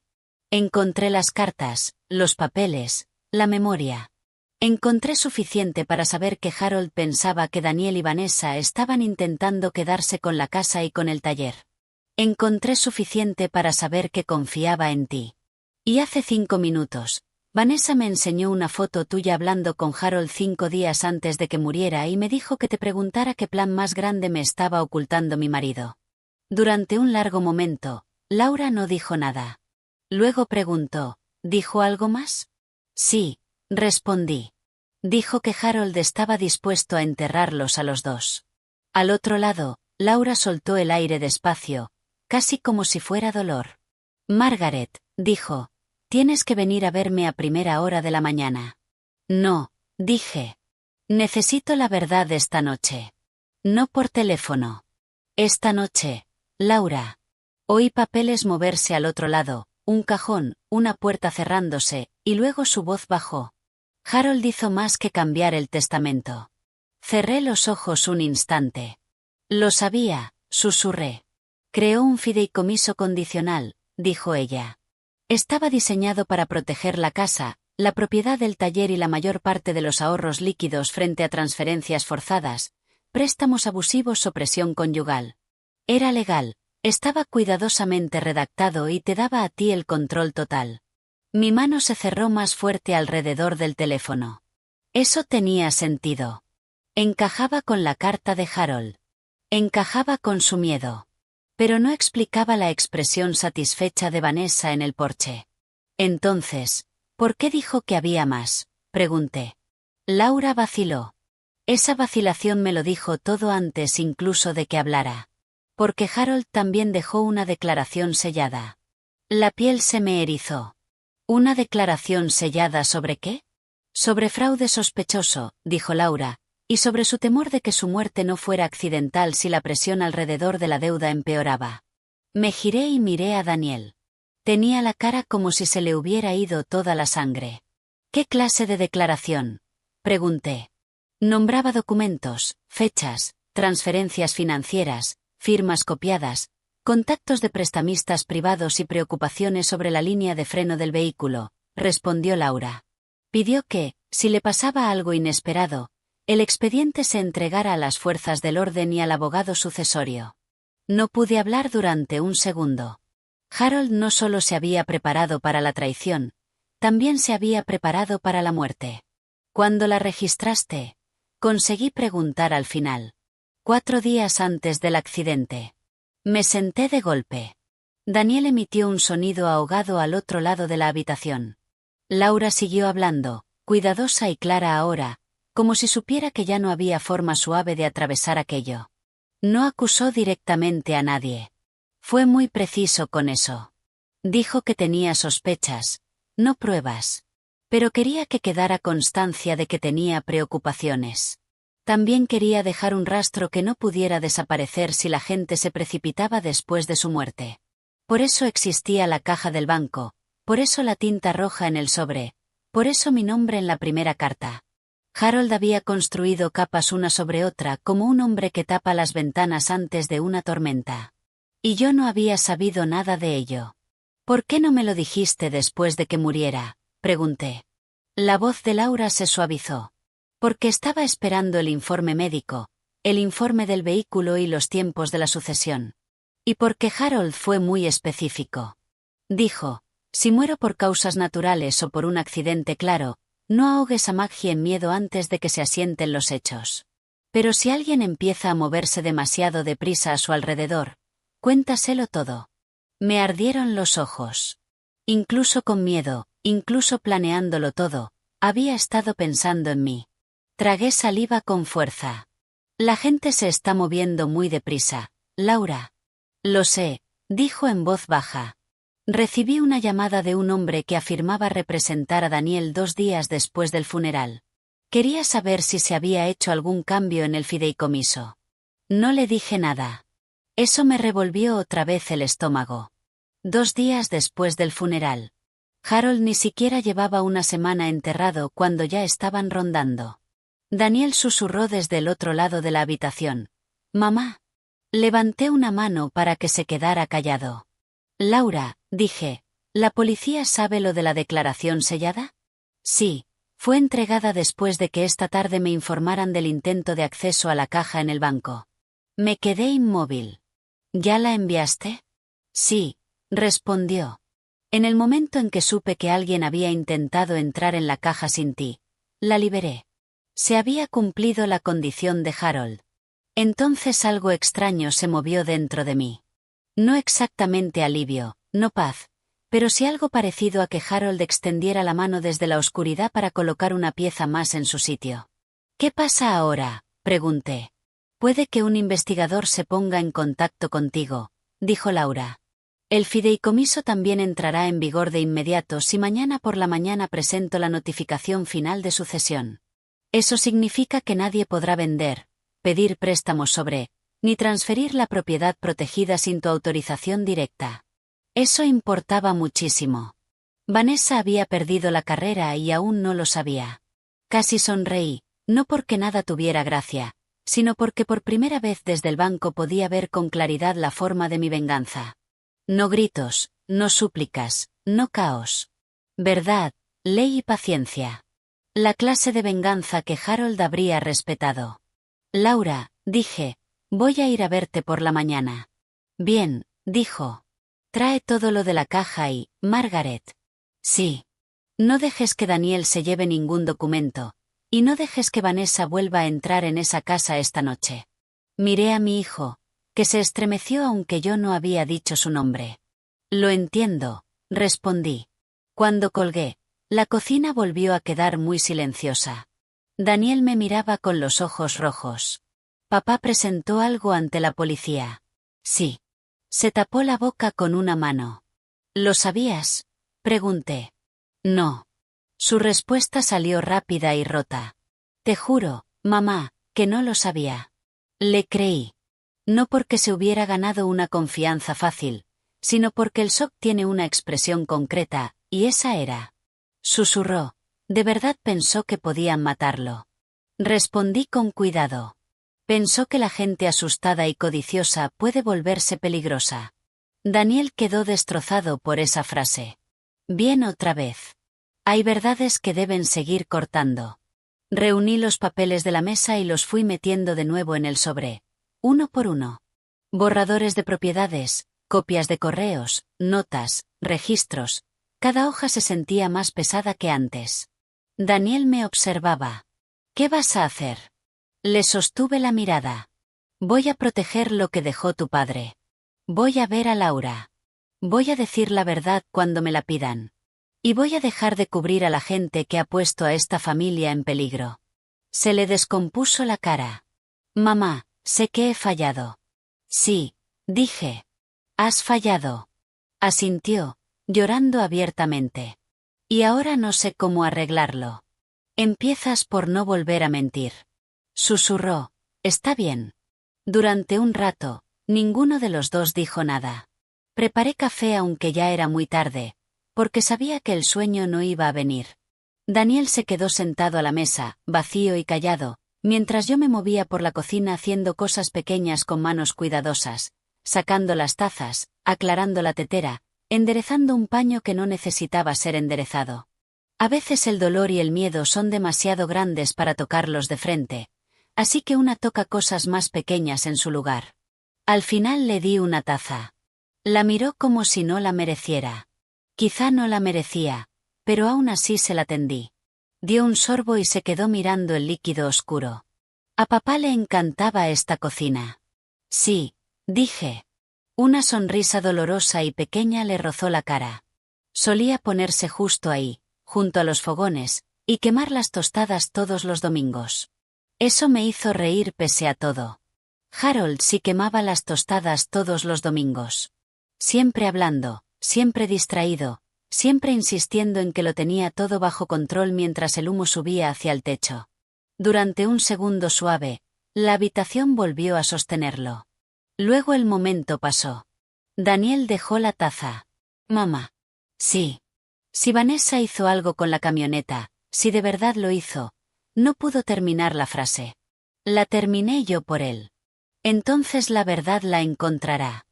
Speaker 1: Encontré las cartas, los papeles, la memoria. Encontré suficiente para saber que Harold pensaba que Daniel y Vanessa estaban intentando quedarse con la casa y con el taller. Encontré suficiente para saber que confiaba en ti. Y hace 5 minutos, Vanessa me enseñó una foto tuya hablando con Harold 5 días antes de que muriera y me dijo que te preguntara qué plan más grande me estaba ocultando mi marido. Durante un largo momento, Laura no dijo nada. Luego preguntó, ¿dijo algo más? Sí, respondí. Dijo que Harold estaba dispuesto a enterrarlos a los dos. Al otro lado, Laura soltó el aire despacio, casi como si fuera dolor. Margaret, dijo, tienes que venir a verme a primera hora de la mañana. No, dije. Necesito la verdad esta noche. No por teléfono. Esta noche, Laura. Oí papeles moverse al otro lado, un cajón, una puerta cerrándose, y luego su voz bajó. Harold hizo más que cambiar el testamento. Cerré los ojos un instante. Lo sabía, susurré. Creó un fideicomiso condicional, dijo ella. Estaba diseñado para proteger la casa, la propiedad del taller y la mayor parte de los ahorros líquidos frente a transferencias forzadas, préstamos abusivos o presión conyugal. Era legal, Estaba cuidadosamente redactado y te daba a ti el control total. Mi mano se cerró más fuerte alrededor del teléfono. Eso tenía sentido. Encajaba con la carta de Harold. Encajaba con su miedo. Pero no explicaba la expresión satisfecha de Vanessa en el porche. Entonces, ¿por qué dijo que había más?, pregunté. Laura vaciló. Esa vacilación me lo dijo todo antes incluso de que hablara. Porque Harold también dejó una declaración sellada. La piel se me erizó. ¿Una declaración sellada sobre qué? Sobre fraude sospechoso, dijo Laura, y sobre su temor de que su muerte no fuera accidental si la presión alrededor de la deuda empeoraba. Me giré y miré a Daniel. Tenía la cara como si se le hubiera ido toda la sangre. ¿Qué clase de declaración?, pregunté. Nombraba documentos, fechas, transferencias financieras, firmas copiadas, contactos de prestamistas privados y preocupaciones sobre la línea de freno del vehículo, respondió Laura. Pidió que, si le pasaba algo inesperado, el expediente se entregara a las fuerzas del orden y al abogado sucesorio. No pude hablar durante un segundo. Harold no solo se había preparado para la traición, también se había preparado para la muerte. ¿Cuándo la registraste?, conseguí preguntar al final. 4 días antes del accidente. Me senté de golpe. Daniel emitió un sonido ahogado al otro lado de la habitación. Laura siguió hablando, cuidadosa y clara ahora, como si supiera que ya no había forma suave de atravesar aquello. No acusó directamente a nadie. Fue muy preciso con eso. Dijo que tenía sospechas, no pruebas. Pero quería que quedara constancia de que tenía preocupaciones. También quería dejar un rastro que no pudiera desaparecer si la gente se precipitaba después de su muerte. Por eso existía la caja del banco, por eso la tinta roja en el sobre, por eso mi nombre en la primera carta. Harold había construido capas una sobre otra como un hombre que tapa las ventanas antes de una tormenta. Y yo no había sabido nada de ello. ¿Por qué no me lo dijiste después de que muriera?, pregunté. La voz de Laura se suavizó. Porque estaba esperando el informe médico, el informe del vehículo y los tiempos de la sucesión. Y porque Harold fue muy específico. Dijo, si muero por causas naturales o por un accidente claro, no ahogues a Maggie en miedo antes de que se asienten los hechos. Pero si alguien empieza a moverse demasiado deprisa a su alrededor, cuéntaselo todo. Me ardieron los ojos. Incluso con miedo, incluso planeándolo todo, había estado pensando en mí. Tragué saliva con fuerza. La gente se está moviendo muy deprisa, Laura. Lo sé, dijo en voz baja. Recibí una llamada de un hombre que afirmaba representar a Daniel 2 días después del funeral. Quería saber si se había hecho algún cambio en el fideicomiso. No le dije nada. Eso me revolvió otra vez el estómago. 2 días después del funeral. Harold ni siquiera llevaba una semana enterrado cuando ya estaban rondando. Daniel susurró desde el otro lado de la habitación. Mamá. Levanté una mano para que se quedara callado. Laura, dije, ¿la policía sabe lo de la declaración sellada? Sí, fue entregada después de que esta tarde me informaran del intento de acceso a la caja en el banco. Me quedé inmóvil. ¿Ya la enviaste? Sí, respondió. En el momento en que supe que alguien había intentado entrar en la caja sin ti, la liberé. Se había cumplido la condición de Harold. Entonces algo extraño se movió dentro de mí. No exactamente alivio, no paz, pero sí algo parecido a que Harold extendiera la mano desde la oscuridad para colocar una pieza más en su sitio. ¿Qué pasa ahora?, pregunté. Puede que un investigador se ponga en contacto contigo, dijo Laura. El fideicomiso también entrará en vigor de inmediato si mañana por la mañana presento la notificación final de sucesión. Eso significa que nadie podrá vender, pedir préstamos sobre, ni transferir la propiedad protegida sin tu autorización directa. Eso importaba muchísimo. Vanessa había perdido la carrera y aún no lo sabía. Casi sonreí, no porque nada tuviera gracia, sino porque por primera vez desde el banco podía ver con claridad la forma de mi venganza. No gritos, no súplicas, no caos. Verdad, ley y paciencia. La clase de venganza que Harold habría respetado. Laura, dije, voy a ir a verte por la mañana. Bien, dijo. Trae todo lo de la caja y, Margaret. Sí. No dejes que Daniel se lleve ningún documento, y no dejes que Vanessa vuelva a entrar en esa casa esta noche. Miré a mi hijo, que se estremeció aunque yo no había dicho su nombre. Lo entiendo, respondí. Cuando colgué, la cocina volvió a quedar muy silenciosa. Daniel me miraba con los ojos rojos. Papá presentó algo ante la policía. Sí. Se tapó la boca con una mano. ¿Lo sabías? Pregunté. No. Su respuesta salió rápida y rota. Te juro, mamá, que no lo sabía. Le creí. No porque se hubiera ganado una confianza fácil, sino porque el shock tiene una expresión concreta, y esa era. Susurró. De verdad pensó que podían matarlo. Respondí con cuidado. Pensó que la gente asustada y codiciosa puede volverse peligrosa. Daniel quedó destrozado por esa frase. Bien otra vez. Hay verdades que deben seguir cortando. Reuní los papeles de la mesa y los fui metiendo de nuevo en el sobre, uno por uno. Borradores de propiedades, copias de correos, notas, registros. Cada hoja se sentía más pesada que antes. Daniel me observaba. ¿Qué vas a hacer? Le sostuve la mirada. Voy a proteger lo que dejó tu padre. Voy a ver a Laura. Voy a decir la verdad cuando me la pidan. Y voy a dejar de cubrir a la gente que ha puesto a esta familia en peligro. Se le descompuso la cara. Mamá, sé que he fallado. Sí, dije. Has fallado. Asintió, llorando abiertamente. Y ahora no sé cómo arreglarlo. Empiezas por no volver a mentir. Susurró. Está bien. Durante un rato, ninguno de los dos dijo nada. Preparé café aunque ya era muy tarde, porque sabía que el sueño no iba a venir. Daniel se quedó sentado a la mesa, vacío y callado, mientras yo me movía por la cocina haciendo cosas pequeñas con manos cuidadosas, sacando las tazas, aclarando la tetera, enderezando un paño que no necesitaba ser enderezado. A veces el dolor y el miedo son demasiado grandes para tocarlos de frente, así que una toca cosas más pequeñas en su lugar. Al final le di una taza. La miró como si no la mereciera. Quizá no la merecía, pero aún así se la tendí. Dio un sorbo y se quedó mirando el líquido oscuro. A papá le encantaba esta cocina. Sí, dije. Una sonrisa dolorosa y pequeña le rozó la cara. Solía ponerse justo ahí, junto a los fogones, y quemar las tostadas todos los domingos. Eso me hizo reír pese a todo. Harold sí quemaba las tostadas todos los domingos. Siempre hablando, siempre distraído, siempre insistiendo en que lo tenía todo bajo control mientras el humo subía hacia el techo. Durante un segundo suave, la habitación volvió a sostenerlo. Luego el momento pasó. Daniel dejó la taza. Mamá. Sí. Si Vanessa hizo algo con la camioneta, si de verdad lo hizo, no pudo terminar la frase. La terminé yo por él. Entonces la verdad la encontrará.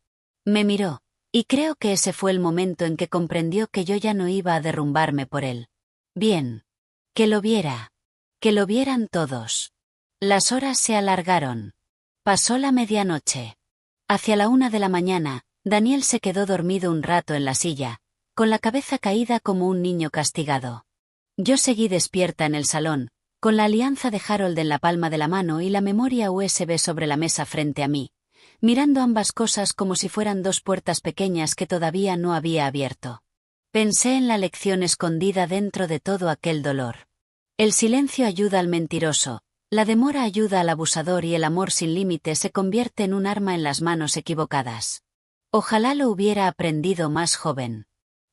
Speaker 1: Me miró, y creo que ese fue el momento en que comprendió que yo ya no iba a derrumbarme por él. Bien. Que lo viera. Que lo vieran todos. Las horas se alargaron. Pasó la medianoche. Hacia la 1 de la mañana, Daniel se quedó dormido un rato en la silla, con la cabeza caída como un niño castigado. Yo seguí despierta en el salón, con la alianza de Harold en la palma de la mano y la memoria USB sobre la mesa frente a mí, mirando ambas cosas como si fueran dos puertas pequeñas que todavía no había abierto. Pensé en la lección escondida dentro de todo aquel dolor. El silencio ayuda al mentiroso, la demora ayuda al abusador y el amor sin límite se convierte en un arma en las manos equivocadas. Ojalá lo hubiera aprendido más joven.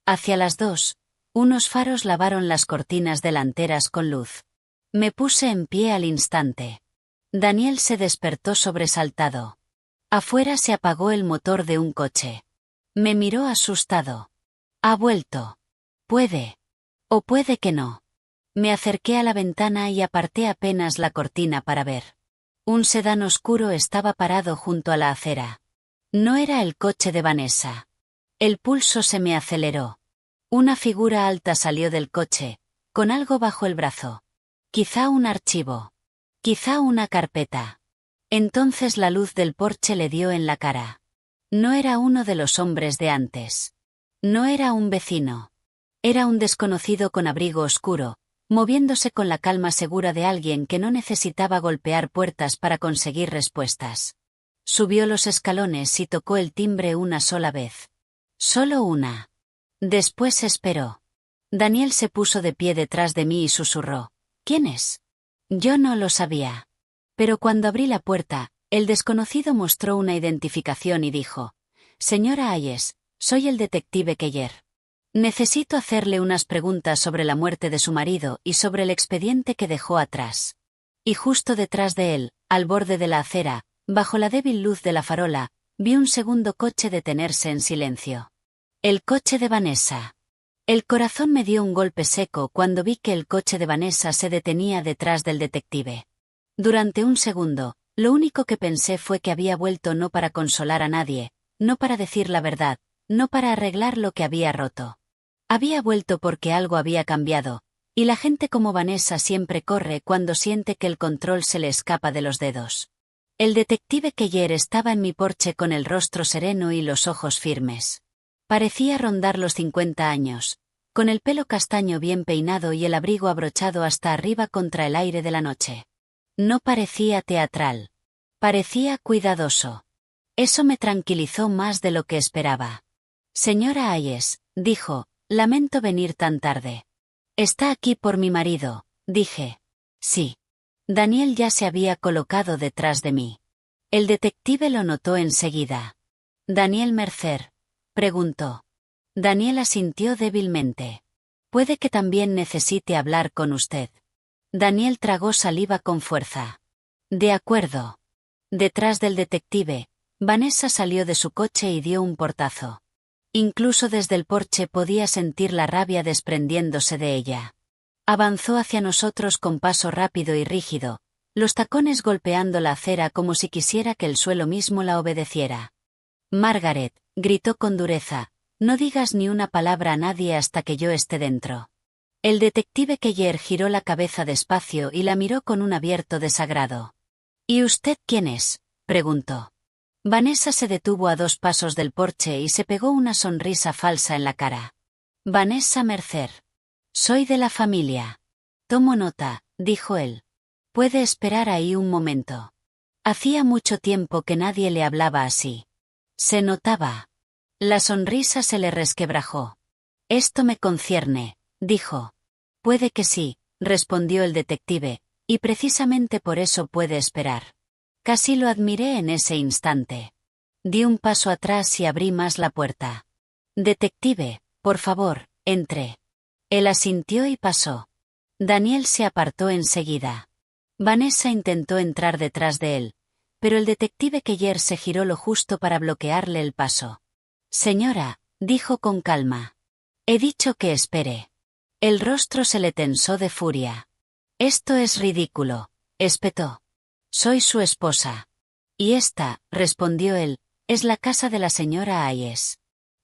Speaker 1: Hacia las 2, unos faros lavaron las cortinas delanteras con luz. Me puse en pie al instante. Daniel se despertó sobresaltado. Afuera se apagó el motor de un coche. Me miró asustado. Ha vuelto. Puede. O puede que no. Me acerqué a la ventana y aparté apenas la cortina para ver. Un sedán oscuro estaba parado junto a la acera. No era el coche de Vanessa. El pulso se me aceleró. Una figura alta salió del coche, con algo bajo el brazo. Quizá un archivo. Quizá una carpeta. Entonces la luz del porche le dio en la cara. No era uno de los hombres de antes. No era un vecino. Era un desconocido con abrigo oscuro, moviéndose con la calma segura de alguien que no necesitaba golpear puertas para conseguir respuestas. Subió los escalones y tocó el timbre una sola vez. Solo una. Después esperó. Daniel se puso de pie detrás de mí y susurró: ¿Quién es? Yo no lo sabía. Pero cuando abrí la puerta, el desconocido mostró una identificación y dijo: Señora Hayes, soy el detective Keller. Necesito hacerle unas preguntas sobre la muerte de su marido y sobre el expediente que dejó atrás. Y justo detrás de él, al borde de la acera, bajo la débil luz de la farola, vi un segundo coche detenerse en silencio. El coche de Vanessa. El corazón me dio un golpe seco cuando vi que el coche de Vanessa se detenía detrás del detective. Durante un segundo, lo único que pensé fue que había vuelto no para consolar a nadie, no para decir la verdad, no para arreglar lo que había roto. Había vuelto porque algo había cambiado, y la gente como Vanessa siempre corre cuando siente que el control se le escapa de los dedos. El detective Keller estaba en mi porche con el rostro sereno y los ojos firmes. Parecía rondar los 50 años, con el pelo castaño bien peinado y el abrigo abrochado hasta arriba contra el aire de la noche. No parecía teatral. Parecía cuidadoso. Eso me tranquilizó más de lo que esperaba. Señora Hayes, dijo, lamento venir tan tarde. Está aquí por mi marido, dije. Sí. Daniel ya se había colocado detrás de mí. El detective lo notó enseguida. ¿Daniel Mercer?, preguntó. Daniel asintió débilmente. Puede que también necesite hablar con usted. Daniel tragó saliva con fuerza. De acuerdo. Detrás del detective, Vanessa salió de su coche y dio un portazo. Incluso desde el porche podía sentir la rabia desprendiéndose de ella. Avanzó hacia nosotros con paso rápido y rígido, los tacones golpeando la acera como si quisiera que el suelo mismo la obedeciera. Margaret, gritó con dureza, no digas ni una palabra a nadie hasta que yo esté dentro. El detective Keller giró la cabeza despacio y la miró con un abierto desagrado. ¿Y usted quién es?, preguntó. Vanessa se detuvo a 2 pasos del porche y se pegó una sonrisa falsa en la cara. Vanessa Mercer. Soy de la familia. Tomo nota, dijo él. Puede esperar ahí un momento. Hacía mucho tiempo que nadie le hablaba así. Se notaba. La sonrisa se le resquebrajó. Esto me concierne, dijo. Puede que sí, respondió el detective, y precisamente por eso puede esperar. Casi lo admiré en ese instante. Di un paso atrás y abrí más la puerta. Detective, por favor, entre. Él asintió y pasó. Daniel se apartó enseguida. Vanessa intentó entrar detrás de él, pero el detective Keller se giró lo justo para bloquearle el paso. Señora, dijo con calma. He dicho que espere. El rostro se le tensó de furia. Esto es ridículo, espetó. Soy su esposa. Y esta, respondió él, es la casa de la señora Hayes.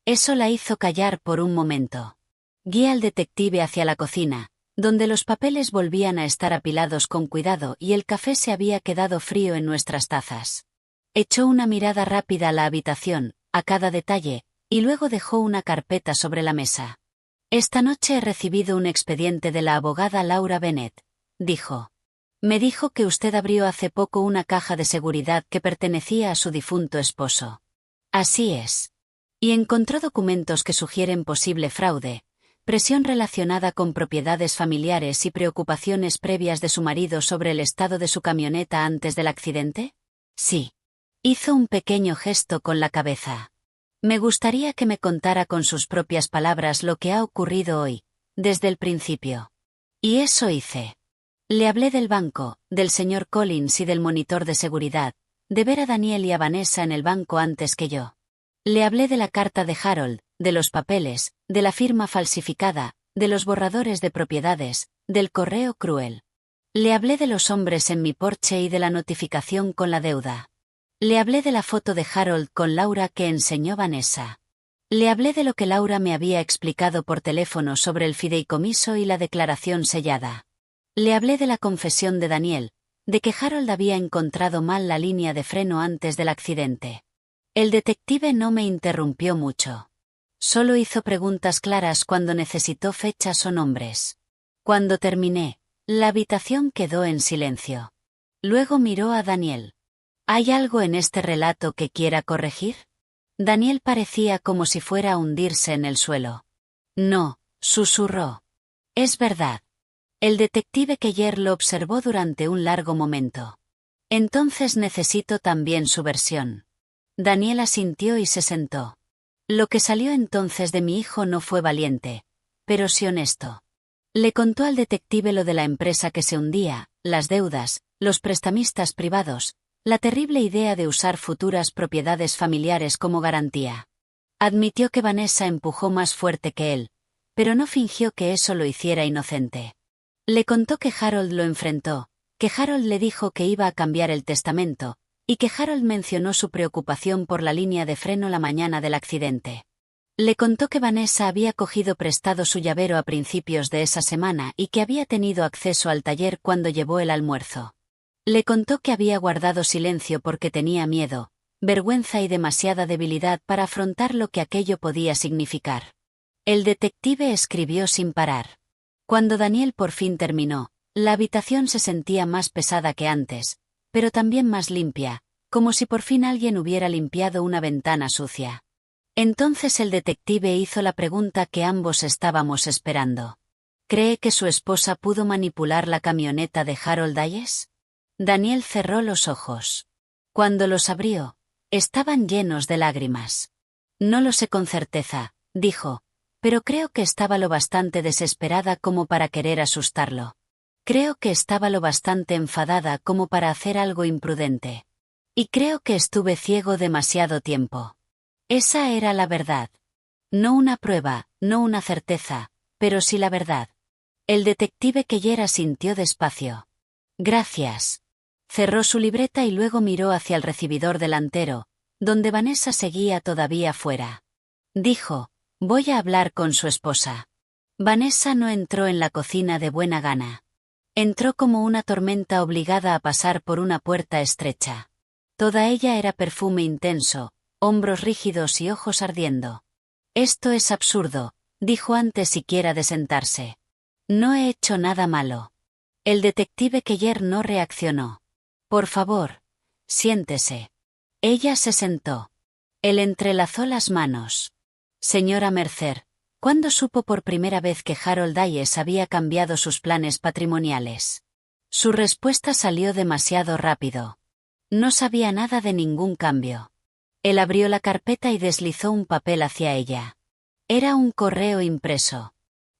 Speaker 1: Eso la hizo callar por un momento. Guié al detective hacia la cocina, donde los papeles volvían a estar apilados con cuidado y el café se había quedado frío en nuestras tazas. Echó una mirada rápida a la habitación, a cada detalle, y luego dejó una carpeta sobre la mesa. Esta noche he recibido un expediente de la abogada Laura Bennett, dijo. Me dijo que usted abrió hace poco una caja de seguridad que pertenecía a su difunto esposo. Así es. Y encontró documentos que sugieren posible fraude, presión relacionada con propiedades familiares y preocupaciones previas de su marido sobre el estado de su camioneta antes del accidente. Sí. Hizo un pequeño gesto con la cabeza. Me gustaría que me contara con sus propias palabras lo que ha ocurrido hoy, desde el principio. Y eso hice. Le hablé del banco, del señor Collins y del monitor de seguridad, de ver a Daniel y a Vanessa en el banco antes que yo. Le hablé de la carta de Harold, de los papeles, de la firma falsificada, de los borradores de propiedades, del correo cruel. Le hablé de los hombres en mi porche y de la notificación con la deuda. Le hablé de la foto de Harold con Laura que enseñó Vanessa. Le hablé de lo que Laura me había explicado por teléfono sobre el fideicomiso y la declaración sellada. Le hablé de la confesión de Daniel, de que Harold había encontrado mal la línea de freno antes del accidente. El detective no me interrumpió mucho. Solo hizo preguntas claras cuando necesitó fechas o nombres. Cuando terminé, la habitación quedó en silencio. Luego miró a Daniel. ¿Hay algo en este relato que quiera corregir? Daniel parecía como si fuera a hundirse en el suelo. No, susurró. Es verdad. El detective Keller lo observó durante un largo momento. Entonces necesito también su versión. Daniel asintió y se sentó. Lo que salió entonces de mi hijo no fue valiente, pero sí honesto. Le contó al detective lo de la empresa que se hundía, las deudas, los prestamistas privados, la terrible idea de usar futuras propiedades familiares como garantía. Admitió que Vanessa empujó más fuerte que él, pero no fingió que eso lo hiciera inocente. Le contó que Harold lo enfrentó, que Harold le dijo que iba a cambiar el testamento, y que Harold mencionó su preocupación por la línea de freno la mañana del accidente. Le contó que Vanessa había cogido prestado su llavero a principios de esa semana y que había tenido acceso al taller cuando llevó el almuerzo. Le contó que había guardado silencio porque tenía miedo, vergüenza y demasiada debilidad para afrontar lo que aquello podía significar. El detective escribió sin parar. Cuando Daniel por fin terminó, la habitación se sentía más pesada que antes, pero también más limpia, como si por fin alguien hubiera limpiado una ventana sucia. Entonces el detective hizo la pregunta que ambos estábamos esperando. ¿Cree que su esposa pudo manipular la camioneta de Harold Hayes? Daniel cerró los ojos. Cuando los abrió, estaban llenos de lágrimas. No lo sé con certeza, dijo, pero creo que estaba lo bastante desesperada como para querer asustarlo. Creo que estaba lo bastante enfadada como para hacer algo imprudente. Y creo que estuve ciego demasiado tiempo. Esa era la verdad. No una prueba, no una certeza, pero sí la verdad. El detective Keller asintió despacio. Gracias. Cerró su libreta y luego miró hacia el recibidor delantero, donde Vanessa seguía todavía fuera. Dijo, voy a hablar con su esposa. Vanessa no entró en la cocina de buena gana. Entró como una tormenta obligada a pasar por una puerta estrecha. Toda ella era perfume intenso, hombros rígidos y ojos ardiendo. Esto es absurdo, dijo antes siquiera de sentarse. No he hecho nada malo. El detective Keller no reaccionó. Por favor, siéntese. Ella se sentó. Él entrelazó las manos. Señora Mercer, ¿cuándo supo por primera vez que Harold Hayes había cambiado sus planes patrimoniales? Su respuesta salió demasiado rápido. No sabía nada de ningún cambio. Él abrió la carpeta y deslizó un papel hacia ella. Era un correo impreso.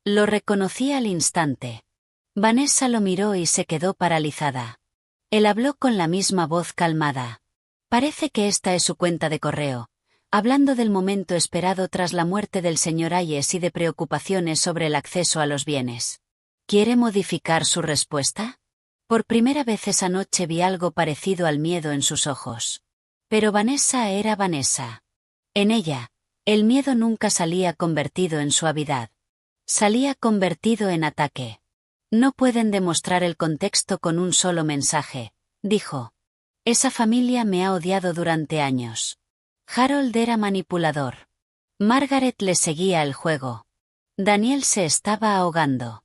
Speaker 1: Lo reconocí al instante. Vanessa lo miró y se quedó paralizada. Él habló con la misma voz calmada. Parece que esta es su cuenta de correo, hablando del momento esperado tras la muerte del señor Hayes y de preocupaciones sobre el acceso a los bienes. ¿Quiere modificar su respuesta? Por primera vez esa noche vi algo parecido al miedo en sus ojos. Pero Vanessa era Vanessa. En ella, el miedo nunca salía convertido en suavidad. Salía convertido en ataque. No pueden demostrar el contexto con un solo mensaje, dijo. Esa familia me ha odiado durante años. Harold era manipulador. Margaret le seguía el juego. Daniel se estaba ahogando.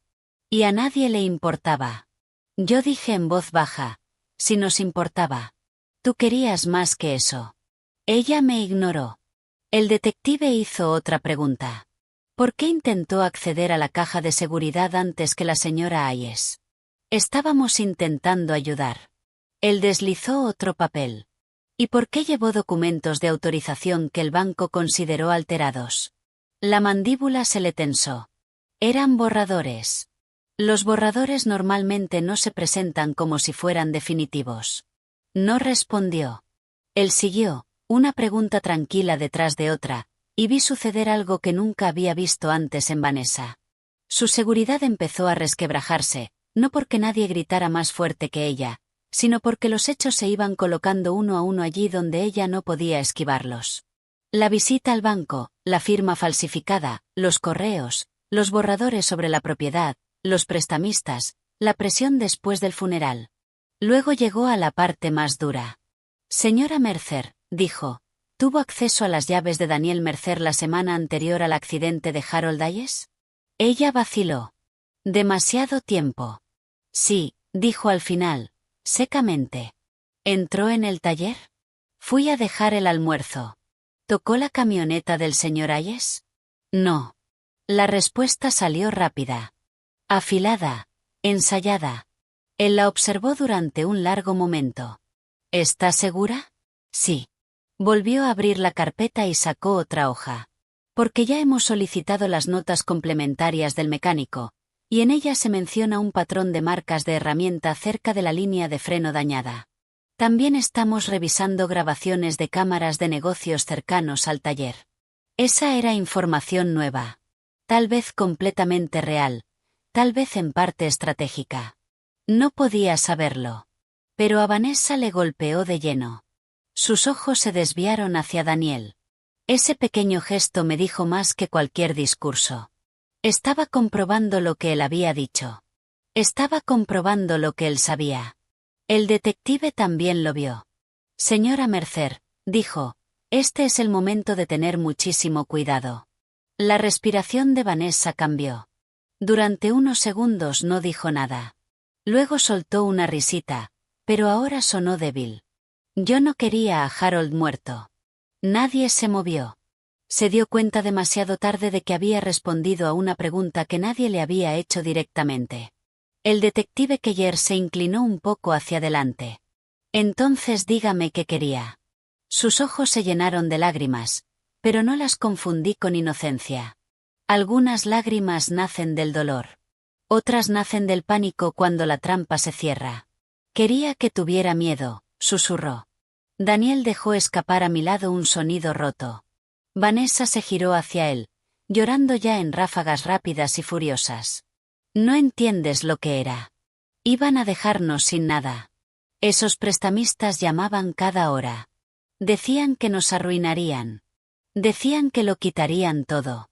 Speaker 1: Y a nadie le importaba. Yo dije en voz baja, si nos importaba. Tú querías más que eso. Ella me ignoró. El detective hizo otra pregunta. ¿Por qué intentó acceder a la caja de seguridad antes que la señora Hayes? Estábamos intentando ayudar. Él deslizó otro papel. ¿Y por qué llevó documentos de autorización que el banco consideró alterados? La mandíbula se le tensó. Eran borradores. Los borradores normalmente no se presentan como si fueran definitivos. No respondió. Él siguió, una pregunta tranquila detrás de otra, y vi suceder algo que nunca había visto antes en Vanessa. Su seguridad empezó a resquebrajarse, no porque nadie gritara más fuerte que ella, sino porque los hechos se iban colocando uno a uno allí donde ella no podía esquivarlos. La visita al banco, la firma falsificada, los correos, los borradores sobre la propiedad, los prestamistas, la presión después del funeral. Luego llegó a la parte más dura. Señora Mercer, dijo, ¿Tuvo acceso a las llaves de Daniel Mercer la semana anterior al accidente de Harold Hayes? Ella vaciló. Demasiado tiempo. Sí, dijo al final, secamente. ¿Entró en el taller? Fui a dejar el almuerzo. ¿Tocó la camioneta del señor Hayes? No. La respuesta salió rápida. Afilada. Ensayada. Él la observó durante un largo momento. ¿Está segura? Sí. Volvió a abrir la carpeta y sacó otra hoja. Porque ya hemos solicitado las notas complementarias del mecánico, y en ellas se menciona un patrón de marcas de herramienta cerca de la línea de freno dañada. También estamos revisando grabaciones de cámaras de negocios cercanos al taller. Esa era información nueva. Tal vez completamente real, tal vez en parte estratégica. No podía saberlo. Pero a Vanessa le golpeó de lleno. Sus ojos se desviaron hacia Daniel. Ese pequeño gesto me dijo más que cualquier discurso. Estaba comprobando lo que él había dicho. Estaba comprobando lo que él sabía. El detective también lo vio. Señora Mercer, dijo, este es el momento de tener muchísimo cuidado. La respiración de Vanessa cambió. Durante unos segundos no dijo nada. Luego soltó una risita, pero ahora sonó débil. Yo no quería a Harold muerto. Nadie se movió. Se dio cuenta demasiado tarde de que había respondido a una pregunta que nadie le había hecho directamente. El detective Keller se inclinó un poco hacia adelante. Entonces dígame qué quería. Sus ojos se llenaron de lágrimas, pero no las confundí con inocencia. Algunas lágrimas nacen del dolor. Otras nacen del pánico cuando la trampa se cierra. Quería que tuviera miedo, susurró. Daniel dejó escapar a mi lado un sonido roto. Vanessa se giró hacia él, llorando ya en ráfagas rápidas y furiosas. No entiendes lo que era. Iban a dejarnos sin nada. Esos prestamistas llamaban cada hora. Decían que nos arruinarían. Decían que lo quitarían todo.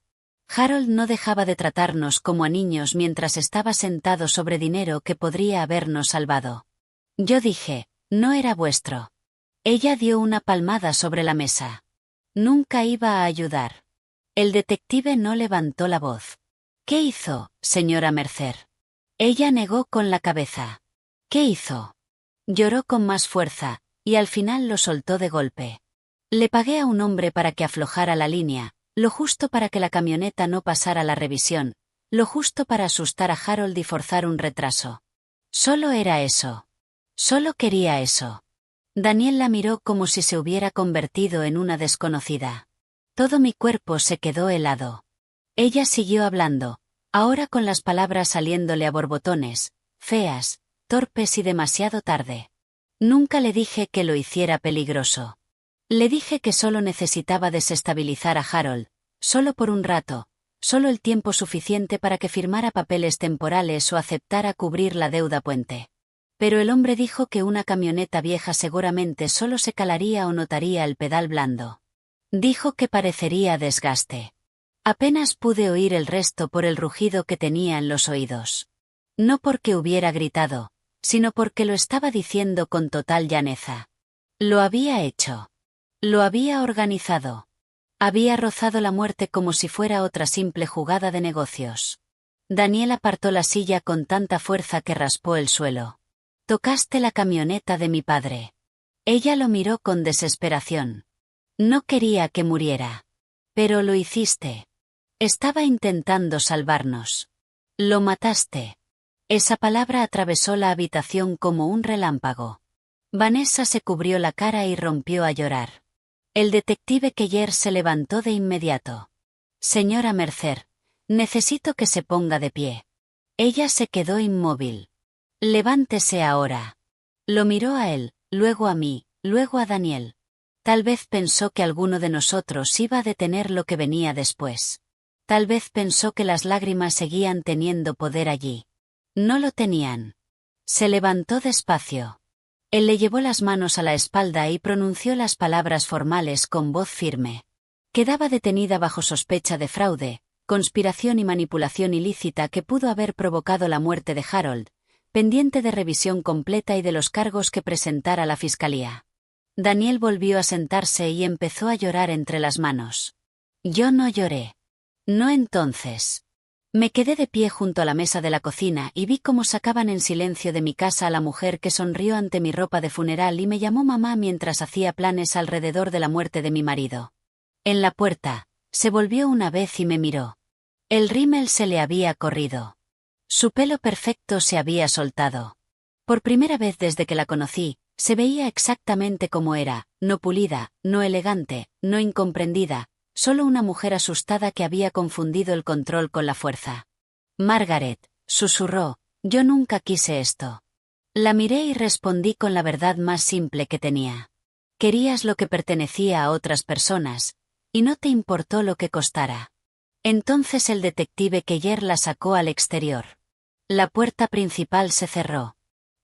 Speaker 1: Harold no dejaba de tratarnos como a niños mientras estaba sentado sobre dinero que podría habernos salvado. Yo dije, no era vuestro. Ella dio una palmada sobre la mesa. Nunca iba a ayudar. El detective no levantó la voz. ¿Qué hizo, señora Mercer? Ella negó con la cabeza. ¿Qué hizo? Lloró con más fuerza, y al final lo soltó de golpe. Le pagué a un hombre para que aflojara la línea, lo justo para que la camioneta no pasara la revisión, lo justo para asustar a Harold y forzar un retraso. Solo era eso. Solo quería eso. Daniel la miró como si se hubiera convertido en una desconocida. Todo mi cuerpo se quedó helado. Ella siguió hablando, ahora con las palabras saliéndole a borbotones, feas, torpes y demasiado tarde. Nunca le dije que lo hiciera peligroso. Le dije que solo necesitaba desestabilizar a Harold, solo por un rato, solo el tiempo suficiente para que firmara papeles temporales o aceptara cubrir la deuda puente. Pero el hombre dijo que una camioneta vieja seguramente solo se calaría o notaría el pedal blando. Dijo que parecería desgaste. Apenas pude oír el resto por el rugido que tenía en los oídos. No porque hubiera gritado, sino porque lo estaba diciendo con total llaneza. Lo había hecho. Lo había organizado. Había rozado la muerte como si fuera otra simple jugada de negocios. Daniel apartó la silla con tanta fuerza que raspó el suelo. Tocaste la camioneta de mi padre. Ella lo miró con desesperación. No quería que muriera. Pero lo hiciste. Estaba intentando salvarnos. Lo mataste. Esa palabra atravesó la habitación como un relámpago. Vanessa se cubrió la cara y rompió a llorar. El detective Keller se levantó de inmediato. Señora Mercer, necesito que se ponga de pie. Ella se quedó inmóvil. Levántese ahora. Lo miró a él, luego a mí, luego a Daniel. Tal vez pensó que alguno de nosotros iba a detener lo que venía después. Tal vez pensó que las lágrimas seguían teniendo poder allí. No lo tenían. Se levantó despacio. Él le llevó las manos a la espalda y pronunció las palabras formales con voz firme. Quedaba detenida bajo sospecha de fraude, conspiración y manipulación ilícita que pudo haber provocado la muerte de Harold, pendiente de revisión completa y de los cargos que presentara la fiscalía. Daniel volvió a sentarse y empezó a llorar entre las manos. Yo no lloré. No entonces. Me quedé de pie junto a la mesa de la cocina y vi cómo sacaban en silencio de mi casa a la mujer que sonrió ante mi ropa de funeral y me llamó mamá mientras hacía planes alrededor de la muerte de mi marido. En la puerta, se volvió una vez y me miró. El rímel se le había corrido. Su pelo perfecto se había soltado. Por primera vez desde que la conocí, se veía exactamente como era, no pulida, no elegante, no incomprendida, solo una mujer asustada que había confundido el control con la fuerza. Margaret, susurró, yo nunca quise esto. La miré y respondí con la verdad más simple que tenía. Querías lo que pertenecía a otras personas, y no te importó lo que costara. Entonces el detective Keller la sacó al exterior. La puerta principal se cerró.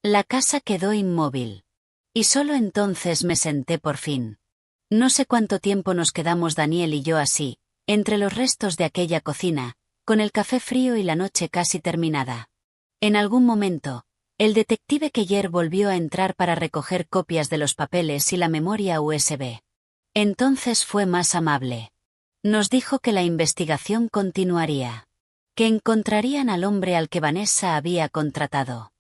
Speaker 1: La casa quedó inmóvil. Y solo entonces me senté por fin. No sé cuánto tiempo nos quedamos Daniel y yo así, entre los restos de aquella cocina, con el café frío y la noche casi terminada. En algún momento, el detective Keller volvió a entrar para recoger copias de los papeles y la memoria USB. Entonces fue más amable. Nos dijo que la investigación continuaría. Que encontrarían al hombre al que Vanessa había contratado.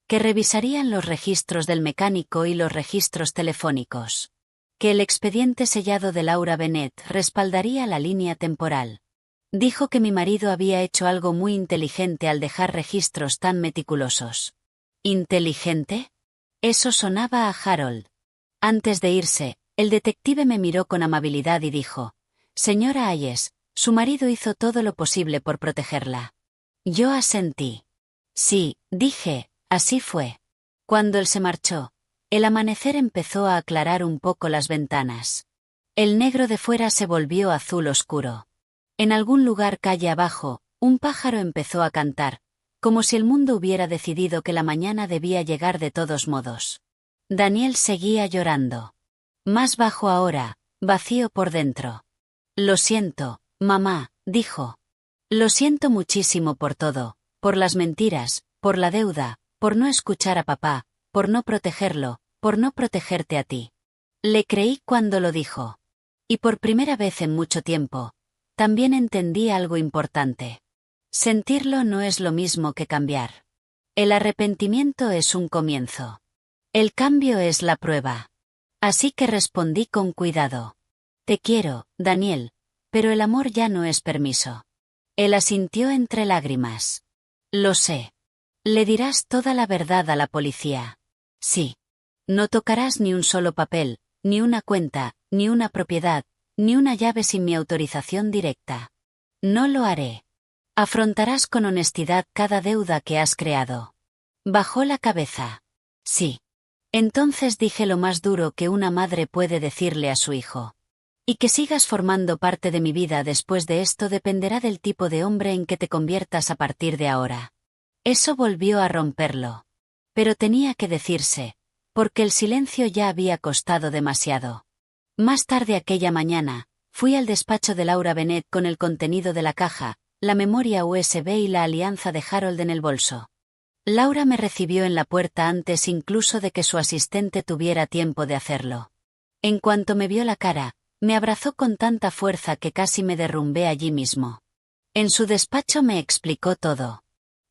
Speaker 1: Que revisarían los registros del mecánico y los registros telefónicos. Que el expediente sellado de Laura Bennett respaldaría la línea temporal. Dijo que mi marido había hecho algo muy inteligente al dejar registros tan meticulosos. ¿Inteligente? Eso sonaba a Harold. Antes de irse, el detective me miró con amabilidad y dijo, «Señora Hayes, su marido hizo todo lo posible por protegerla». Yo asentí. «Sí», dije, «así fue». Cuando él se marchó, el amanecer empezó a aclarar un poco las ventanas. El negro de fuera se volvió azul oscuro. En algún lugar calle abajo, un pájaro empezó a cantar, como si el mundo hubiera decidido que la mañana debía llegar de todos modos. Daniel seguía llorando. Más bajo ahora, vacío por dentro. «Lo siento, mamá», dijo. «Lo siento muchísimo por todo, por las mentiras, por la deuda, por no escuchar a papá, por no protegerlo, por no protegerte a ti». Le creí cuando lo dijo. Y por primera vez en mucho tiempo, también entendí algo importante. Sentirlo no es lo mismo que cambiar. El arrepentimiento es un comienzo. El cambio es la prueba. Así que respondí con cuidado. «Te quiero, Daniel, pero el amor ya no es permiso». Él asintió entre lágrimas. «Lo sé. Le dirás toda la verdad a la policía». «Sí. No tocarás ni un solo papel, ni una cuenta, ni una propiedad, ni una llave sin mi autorización directa». «No lo haré. Afrontarás con honestidad cada deuda que has creado». Bajó la cabeza. «Sí». Entonces dije lo más duro que una madre puede decirle a su hijo. «Y que sigas formando parte de mi vida después de esto dependerá del tipo de hombre en que te conviertas a partir de ahora». Eso volvió a romperlo. Pero tenía que decirse, porque el silencio ya había costado demasiado. Más tarde aquella mañana, fui al despacho de Laura Bennett con el contenido de la caja, la memoria USB y la alianza de Harold en el bolso. Laura me recibió en la puerta antes incluso de que su asistente tuviera tiempo de hacerlo. En cuanto me vio la cara, me abrazó con tanta fuerza que casi me derrumbé allí mismo. En su despacho me explicó todo.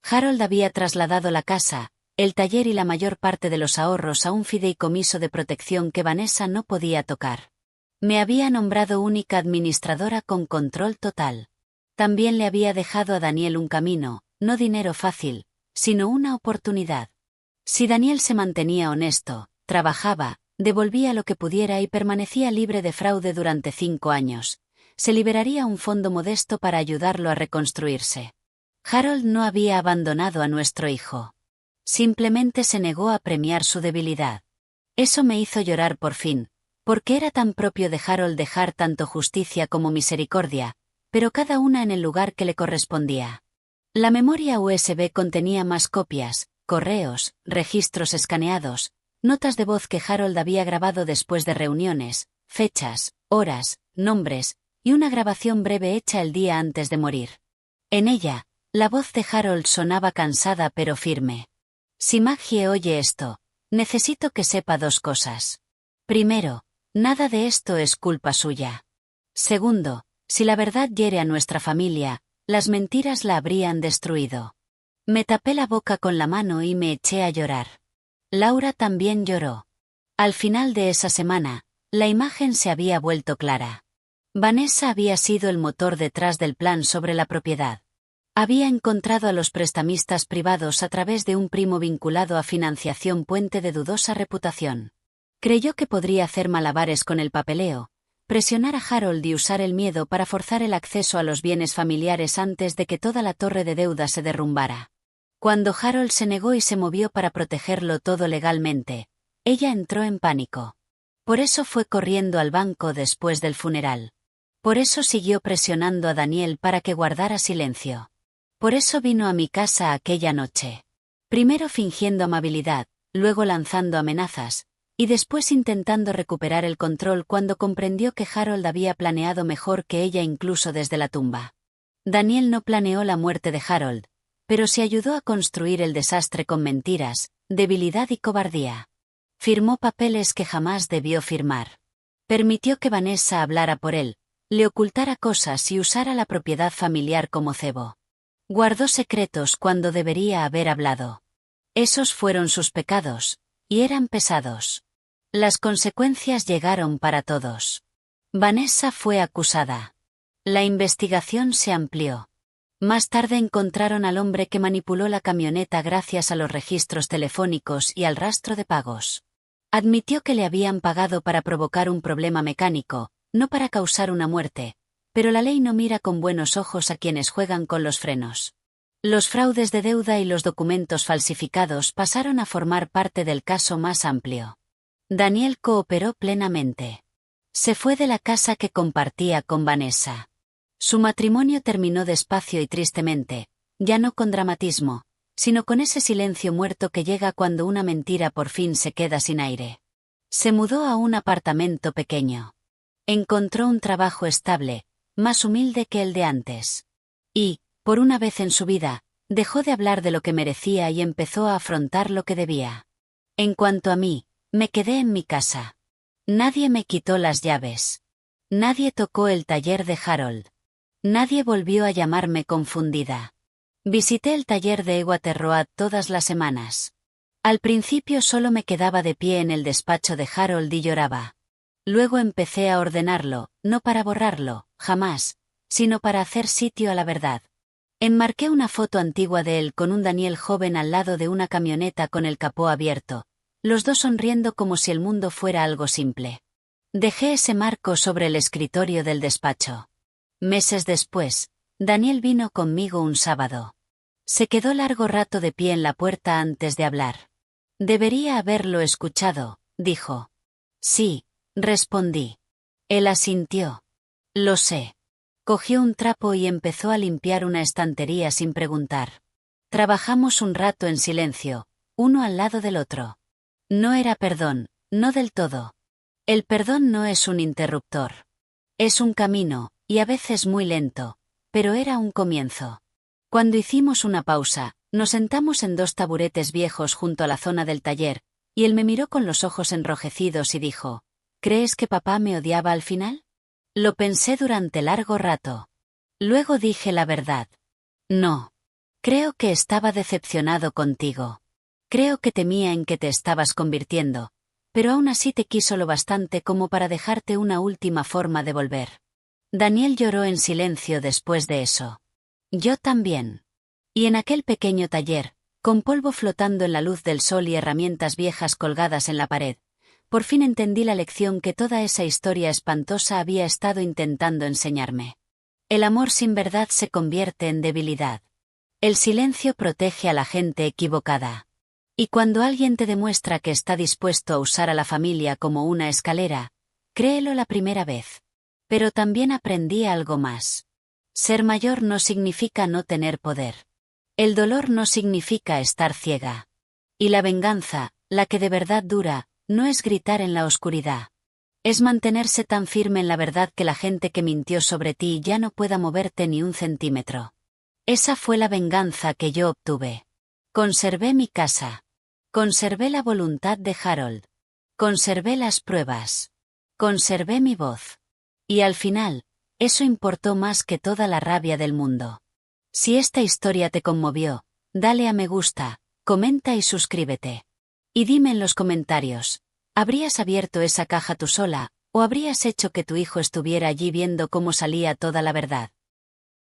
Speaker 1: Harold había trasladado la casa, el taller y la mayor parte de los ahorros a un fideicomiso de protección que Vanessa no podía tocar. Me había nombrado única administradora con control total. También le había dejado a Daniel un camino, no dinero fácil, sino una oportunidad. Si Daniel se mantenía honesto, trabajaba, devolvía lo que pudiera y permanecía libre de fraude durante 5 años, se liberaría un fondo modesto para ayudarlo a reconstruirse. Harold no había abandonado a nuestro hijo. Simplemente se negó a premiar su debilidad. Eso me hizo llorar por fin, porque era tan propio de Harold dejar tanto justicia como misericordia, pero cada una en el lugar que le correspondía. La memoria USB contenía más copias, correos, registros escaneados, notas de voz que Harold había grabado después de reuniones, fechas, horas, nombres, y una grabación breve hecha el día antes de morir. En ella, la voz de Harold sonaba cansada pero firme. «Si Maggie oye esto, necesito que sepa 2 cosas. Primero, nada de esto es culpa suya. Segundo, si la verdad hiere a nuestra familia, las mentiras la habrían destruido. Me tapé la boca con la mano y me eché a llorar. Laura también lloró. Al final de esa semana, la imagen se había vuelto clara. Vanessa había sido el motor detrás del plan sobre la propiedad. Había encontrado a los prestamistas privados a través de un primo vinculado a Financiación Puente de dudosa reputación. Creyó que podría hacer malabares con el papeleo, presionar a Harold y usar el miedo para forzar el acceso a los bienes familiares antes de que toda la torre de deuda se derrumbara. Cuando Harold se negó y se movió para protegerlo todo legalmente, ella entró en pánico. Por eso fue corriendo al banco después del funeral. Por eso siguió presionando a Daniel para que guardara silencio. Por eso vino a mi casa aquella noche. Primero fingiendo amabilidad, luego lanzando amenazas, y después intentando recuperar el control cuando comprendió que Harold había planeado mejor que ella incluso desde la tumba. Daniel no planeó la muerte de Harold, pero se ayudó a construir el desastre con mentiras, debilidad y cobardía. Firmó papeles que jamás debió firmar. Permitió que Vanessa hablara por él, le ocultara cosas y usara la propiedad familiar como cebo. Guardó secretos cuando debería haber hablado. Esos fueron sus pecados, y eran pesados. Las consecuencias llegaron para todos. Vanessa fue acusada. La investigación se amplió. Más tarde encontraron al hombre que manipuló la camioneta gracias a los registros telefónicos y al rastro de pagos. Admitió que le habían pagado para provocar un problema mecánico, no para causar una muerte, pero la ley no mira con buenos ojos a quienes juegan con los frenos. Los fraudes de deuda y los documentos falsificados pasaron a formar parte del caso más amplio. Daniel cooperó plenamente. Se fue de la casa que compartía con Vanessa. Su matrimonio terminó despacio y tristemente, ya no con dramatismo, sino con ese silencio muerto que llega cuando una mentira por fin se queda sin aire. Se mudó a un apartamento pequeño. Encontró un trabajo estable, más humilde que el de antes. Y, por una vez en su vida, dejó de hablar de lo que merecía y empezó a afrontar lo que debía. En cuanto a mí, me quedé en mi casa. Nadie me quitó las llaves. Nadie tocó el taller de Harold. Nadie volvió a llamarme confundida. Visité el taller de Ewater Road todas las semanas. Al principio solo me quedaba de pie en el despacho de Harold y lloraba. Luego empecé a ordenarlo, no para borrarlo, jamás, sino para hacer sitio a la verdad. Enmarqué una foto antigua de él con un Daniel joven al lado de una camioneta con el capó abierto, los dos sonriendo como si el mundo fuera algo simple. Dejé ese marco sobre el escritorio del despacho. Meses después, Daniel vino conmigo un sábado. Se quedó largo rato de pie en la puerta antes de hablar. Debería haberlo escuchado, dijo. Sí, respondí. Él asintió. Lo sé. Cogió un trapo y empezó a limpiar una estantería sin preguntar. Trabajamos un rato en silencio, uno al lado del otro. No era perdón, no del todo. El perdón no es un interruptor. Es un camino, y a veces muy lento, pero era un comienzo. Cuando hicimos una pausa, nos sentamos en dos taburetes viejos junto a la zona del taller, y él me miró con los ojos enrojecidos y dijo, ¿crees que papá me odiaba al final? Lo pensé durante largo rato. Luego dije la verdad. No. Creo que estaba decepcionado contigo. Creo que temía en que te estabas convirtiendo, pero aún así te quiso lo bastante como para dejarte una última forma de volver. Daniel lloró en silencio después de eso. Yo también. Y en aquel pequeño taller, con polvo flotando en la luz del sol y herramientas viejas colgadas en la pared, por fin entendí la lección que toda esa historia espantosa había estado intentando enseñarme. El amor sin verdad se convierte en debilidad. El silencio protege a la gente equivocada. Y cuando alguien te demuestra que está dispuesto a usar a la familia como una escalera, créelo la primera vez. Pero también aprendí algo más. Ser mayor no significa no tener poder. El dolor no significa estar ciega. Y la venganza, la que de verdad dura, no es gritar en la oscuridad. Es mantenerse tan firme en la verdad que la gente que mintió sobre ti ya no pueda moverte ni un centímetro. Esa fue la venganza que yo obtuve. Conservé mi casa. Conservé la voluntad de Harold. Conservé las pruebas. Conservé mi voz. Y al final, eso importó más que toda la rabia del mundo. Si esta historia te conmovió, dale a me gusta, comenta y suscríbete. Y dime en los comentarios, ¿habrías abierto esa caja tú sola, o habrías hecho que tu hijo estuviera allí viendo cómo salía toda la verdad?